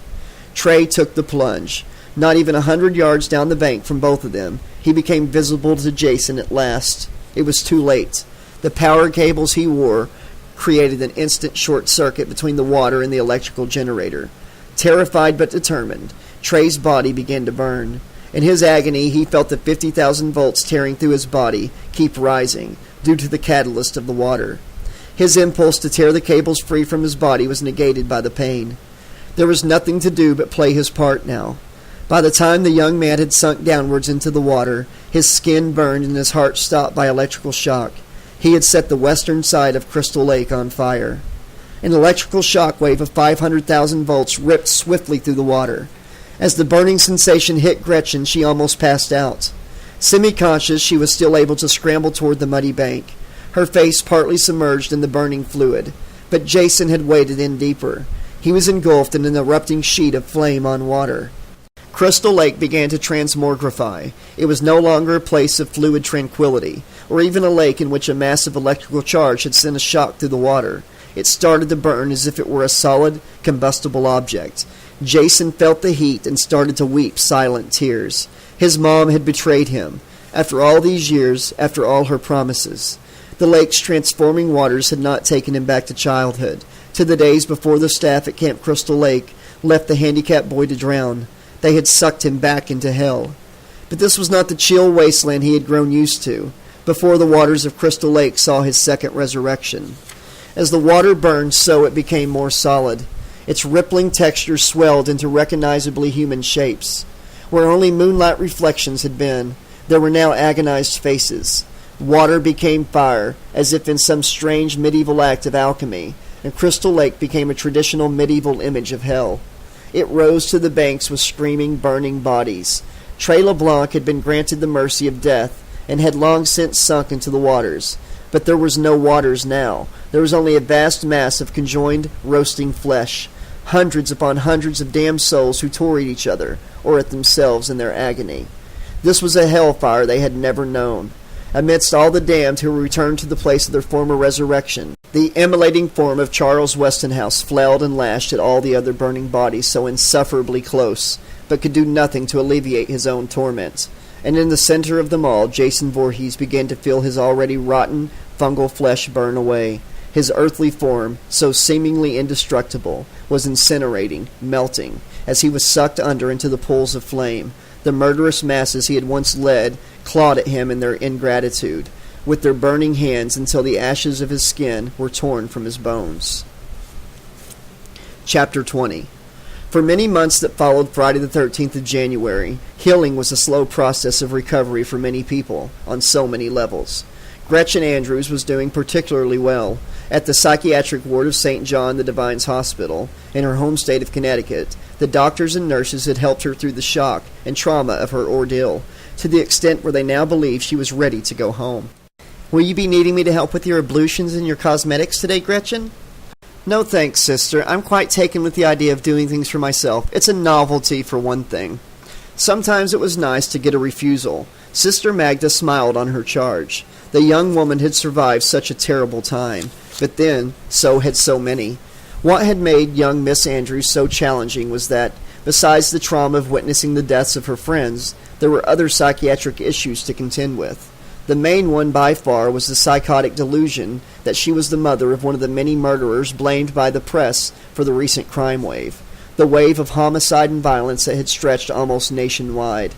Trey took the plunge. Not even 100 yards down the bank from both of them, he became visible to Jason at last. It was too late. The power cables he wore created an instant short circuit between the water and the electrical generator. Terrified but determined, Trey's body began to burn. In his agony, he felt the 50,000 volts tearing through his body keep rising, due to the catalyst of the water. His impulse to tear the cables free from his body was negated by the pain. There was nothing to do but play his part now. By the time the young man had sunk downwards into the water, his skin burned and his heart stopped by electrical shock. He had set the western side of Crystal Lake on fire. An electrical shock wave of 500,000 volts ripped swiftly through the water. As the burning sensation hit Gretchen, she almost passed out. Semi-conscious, she was still able to scramble toward the muddy bank, her face partly submerged in the burning fluid. But Jason had waded in deeper. He was engulfed in an erupting sheet of flame on water. Crystal Lake began to transmogrify. It was no longer a place of fluid tranquility, or even a lake in which a massive electrical charge had sent a shock through the water. It started to burn as if it were a solid, combustible object. Jason felt the heat and started to weep silent tears. His mom had betrayed him. After all these years, after all her promises. The lake's transforming waters had not taken him back to childhood, to the days before the staff at Camp Crystal Lake left the handicapped boy to drown. They had sucked him back into hell. But this was not the chill wasteland he had grown used to, before the waters of Crystal Lake saw his second resurrection. As the water burned, so it became more solid. Its rippling texture swelled into recognizably human shapes. Where only moonlight reflections had been, there were now agonized faces. Water became fire, as if in some strange medieval act of alchemy, and Crystal Lake became a traditional medieval image of hell. It rose to the banks with screaming, burning bodies. Trey LeBlanc had been granted the mercy of death, and had long since sunk into the waters. But there was no waters now. There was only a vast mass of conjoined, roasting flesh. Hundreds upon hundreds of damned souls who tore at each other, or at themselves in their agony. This was a hellfire they had never known. Amidst all the damned who returned to the place of their former resurrection, the immolating form of Charles Westonhouse flailed and lashed at all the other burning bodies so insufferably close, but could do nothing to alleviate his own torment. And in the center of them all, Jason Voorhees began to feel his already rotten, fungal flesh burn away. His earthly form, so seemingly indestructible, was incinerating, melting, as he was sucked under into the pools of flame. The murderous masses he had once led clawed at him in their ingratitude, with their burning hands until the ashes of his skin were torn from his bones. Chapter 20. For many months that followed Friday the 13th of January, healing was a slow process of recovery for many people, on so many levels. Gretchen Andrews was doing particularly well. At the psychiatric ward of St. John the Divine's Hospital, in her home state of Connecticut, the doctors and nurses had helped her through the shock and trauma of her ordeal, to the extent where they now believed she was ready to go home. Will you be needing me to help with your ablutions and your cosmetics today, Gretchen? No thanks, sister. I'm quite taken with the idea of doing things for myself. It's a novelty, for one thing. Sometimes it was nice to get a refusal. Sister Magda smiled on her charge. The young woman had survived such a terrible time. But then, so had so many. What had made young Miss Andrews so challenging was that, besides the trauma of witnessing the deaths of her friends, there were other psychiatric issues to contend with. The main one by far was the psychotic delusion that she was the mother of one of the many murderers blamed by the press for the recent crime wave, the wave of homicide and violence that had stretched almost nationwide.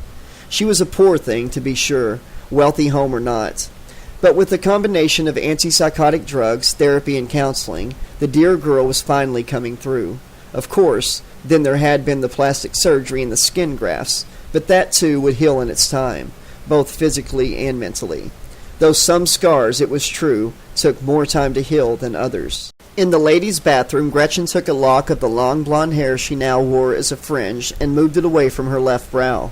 She was a poor thing, to be sure, wealthy home or not. But with the combination of antipsychotic drugs, therapy, and counseling, the dear girl was finally coming through. Of course, then there had been the plastic surgery and the skin grafts, but that too would heal in its time, both physically and mentally. Though some scars, it was true, took more time to heal than others. In the ladies' bathroom, Gretchen took a lock of the long blonde hair she now wore as a fringe and moved it away from her left brow.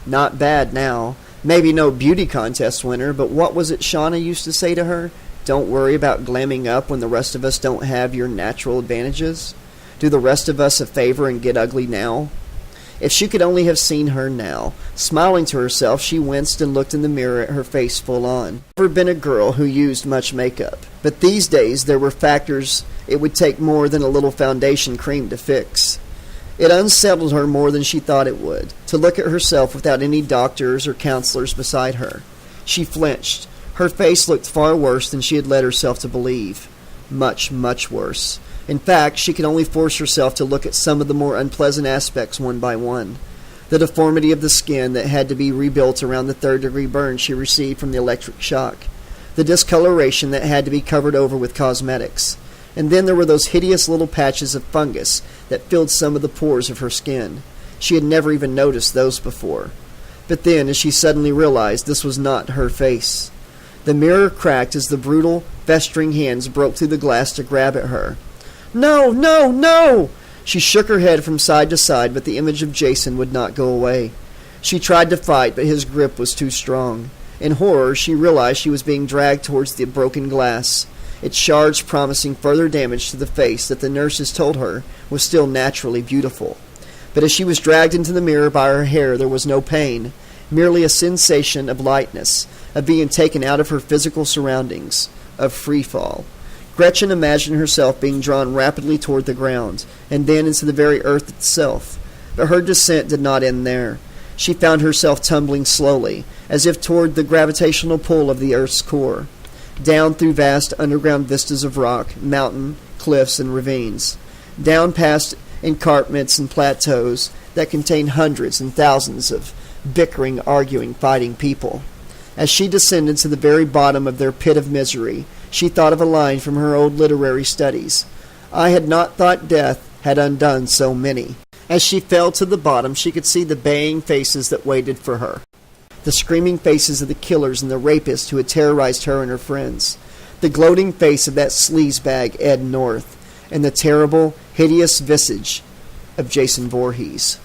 Not bad now. Maybe no beauty contest winner, but what was it Shauna used to say to her? Don't worry about glamming up when the rest of us don't have your natural advantages. Do the rest of us a favor and get ugly now. If she could only have seen her now. Smiling to herself, she winced and looked in the mirror at her face full on. Never been a girl who used much makeup, but these days there were factors it would take more than a little foundation cream to fix. It unsettled her more than she thought it would, to look at herself without any doctors or counselors beside her. She flinched. Her face looked far worse than she had led herself to believe. Much, much worse. In fact, she could only force herself to look at some of the more unpleasant aspects one by one. The deformity of the skin that had to be rebuilt around the third-degree burn she received from the electric shock. The discoloration that had to be covered over with cosmetics. And then there were those hideous little patches of fungus that filled some of the pores of her skin. She had never even noticed those before. But then, as she suddenly realized, this was not her face. The mirror cracked as the brutal, festering hands broke through the glass to grab at her. No, no, no! She shook her head from side to side, but the image of Jason would not go away. She tried to fight, but his grip was too strong. In horror, she realized she was being dragged towards the broken glass, its shards promising further damage to the face that the nurses told her was still naturally beautiful. But as she was dragged into the mirror by her hair, there was no pain, merely a sensation of lightness, of being taken out of her physical surroundings, of free fall. Gretchen imagined herself being drawn rapidly toward the ground, and then into the very earth itself. But her descent did not end there. She found herself tumbling slowly, as if toward the gravitational pull of the earth's core, down through vast underground vistas of rock, mountain, cliffs, and ravines, down past escarpments and plateaus that contained hundreds and thousands of bickering, arguing, fighting people. As she descended to the very bottom of their pit of misery, she thought of a line from her old literary studies. I had not thought death had undone so many. As she fell to the bottom, she could see the baying faces that waited for her. The screaming faces of the killers and the rapists who had terrorized her and her friends. The gloating face of that sleazebag Ed North. And the terrible, hideous visage of Jason Voorhees.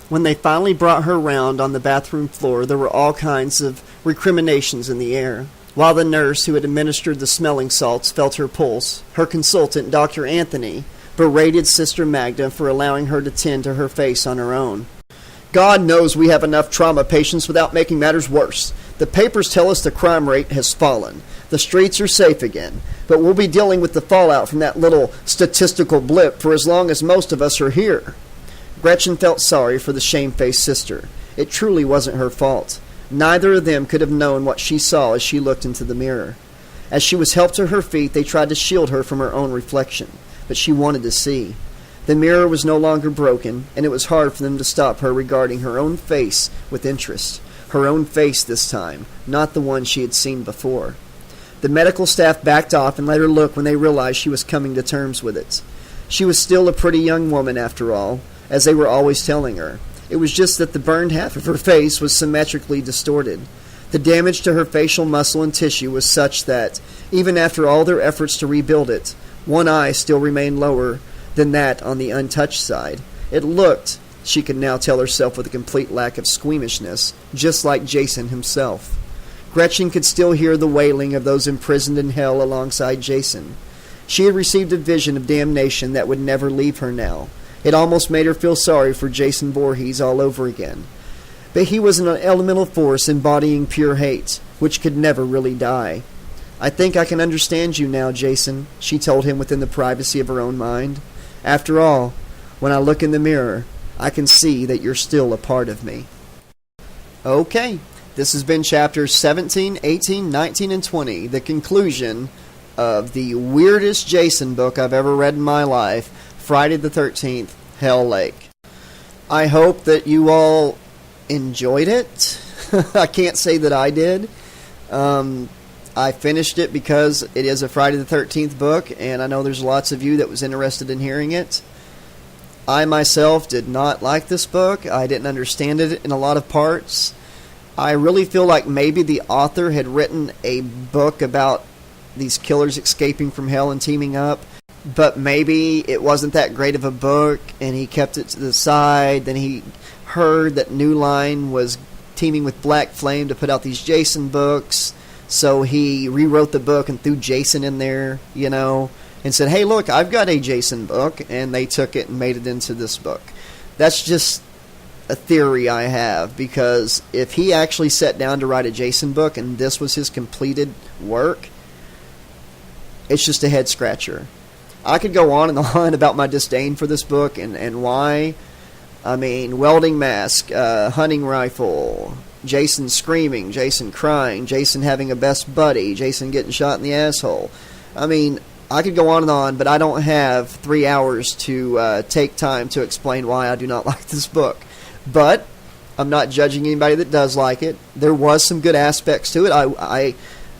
When they finally brought her round on the bathroom floor, there were all kinds of recriminations in the air. While the nurse who had administered the smelling salts felt her pulse, her consultant, Dr. Anthony, berated Sister Magda for allowing her to tend to her face on her own. God knows we have enough trauma patients without making matters worse. The papers tell us the crime rate has fallen. The streets are safe again. But we'll be dealing with the fallout from that little statistical blip for as long as most of us are here. Gretchen felt sorry for the shamefaced sister. It truly wasn't her fault. Neither of them could have known what she saw as she looked into the mirror. As she was helped to her feet, they tried to shield her from her own reflection, but she wanted to see. The mirror was no longer broken, and it was hard for them to stop her regarding her own face with interest. Her own face this time, not the one she had seen before. The medical staff backed off and let her look when they realized she was coming to terms with it. She was still a pretty young woman, after all, as they were always telling her. It was just that the burned half of her face was symmetrically distorted. The damage to her facial muscle and tissue was such that, even after all their efforts to rebuild it, one eye still remained lower than that on the untouched side. It looked, she could now tell herself with a complete lack of squeamishness, just like Jason himself. Gretchen could still hear the wailing of those imprisoned in hell alongside Jason. She had received a vision of damnation that would never leave her now. It almost made her feel sorry for Jason Voorhees all over again. But he was an elemental force embodying pure hate, which could never really die. "I think I can understand you now, Jason," she told him within the privacy of her own mind. "After all, when I look in the mirror, I can see that you're still a part of me." Okay, this has been chapters 17, 18, 19, and 20, the conclusion of the weirdest Jason book I've ever read in my life, Friday the 13th, Hell Lake. I hope that you all enjoyed it. I can't say that I did. I finished it because it is a Friday the 13th book, and I know there's lots of you that was interested in hearing it. I myself did not like this book. I didn't understand it in a lot of parts. I really feel like maybe the author had written a book about these killers escaping from hell and teaming up, but maybe it wasn't that great of a book, and he kept it to the side. Then he heard that New Line was teaming with Black Flame to put out these Jason books, so he rewrote the book and threw Jason in there, and said, "Hey, look, I've got a Jason book," and they took it and made it into this book. That's just a theory I have, because if he actually sat down to write a Jason book and this was his completed work, it's just a head scratcher. I could go on and on about my disdain for this book and why. I mean, welding mask, hunting rifle, Jason screaming, Jason crying, Jason having a best buddy, Jason getting shot in the asshole. I mean, I could go on, but I don't have 3 hours to take time to explain why I do not like this book. But I'm not judging anybody that does like it. There was some good aspects to it. I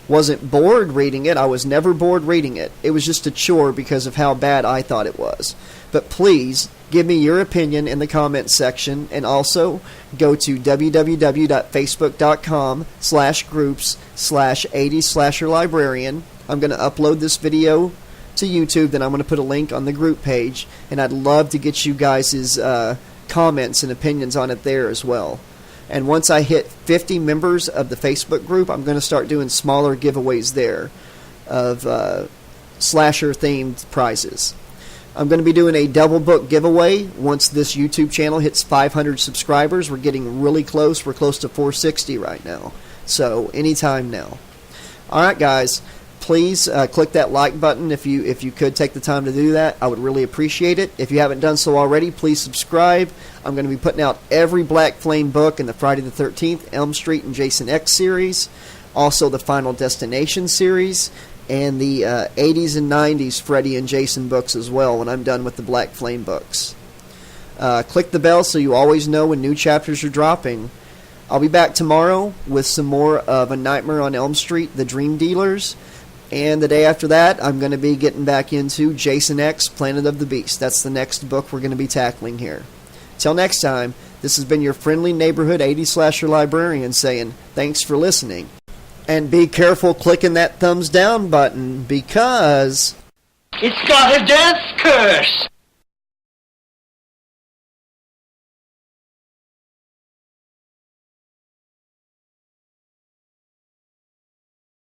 wasn't bored reading it. I was never bored reading it. It was just a chore because of how bad I thought it was. But please give me your opinion in the comments section, and also go to www.facebook.com/groups/80slasherlibrarian. I'm going to upload this video to YouTube, then I'm going to put a link on the group page, and I'd love to get you guys' comments and opinions on it there as well. And once I hit 50 members of the Facebook group, I'm going to start doing smaller giveaways there of slasher-themed prizes. I'm going to be doing a double book giveaway once this YouTube channel hits 500 subscribers. We're getting really close. We're close to 460 right now. So anytime now. Alright guys, please click that like button if you could take the time to do that. I would really appreciate it. If you haven't done so already, please subscribe. I'm going to be putting out every Black Flame book in the Friday the 13th, Elm Street, and Jason X series. Also the Final Destination series. And the 80s and 90s Freddy and Jason books as well when I'm done with the Black Flame books. Click the bell so you always know when new chapters are dropping. I'll be back tomorrow with some more of A Nightmare on Elm Street, The Dream Dealers. And the day after that, I'm going to be getting back into Jason X, Planet of the Beast. That's the next book we're going to be tackling here. Till next time, this has been your friendly neighborhood 80s slasher librarian saying thanks for listening. And be careful clicking that thumbs down button, because it's got a death curse!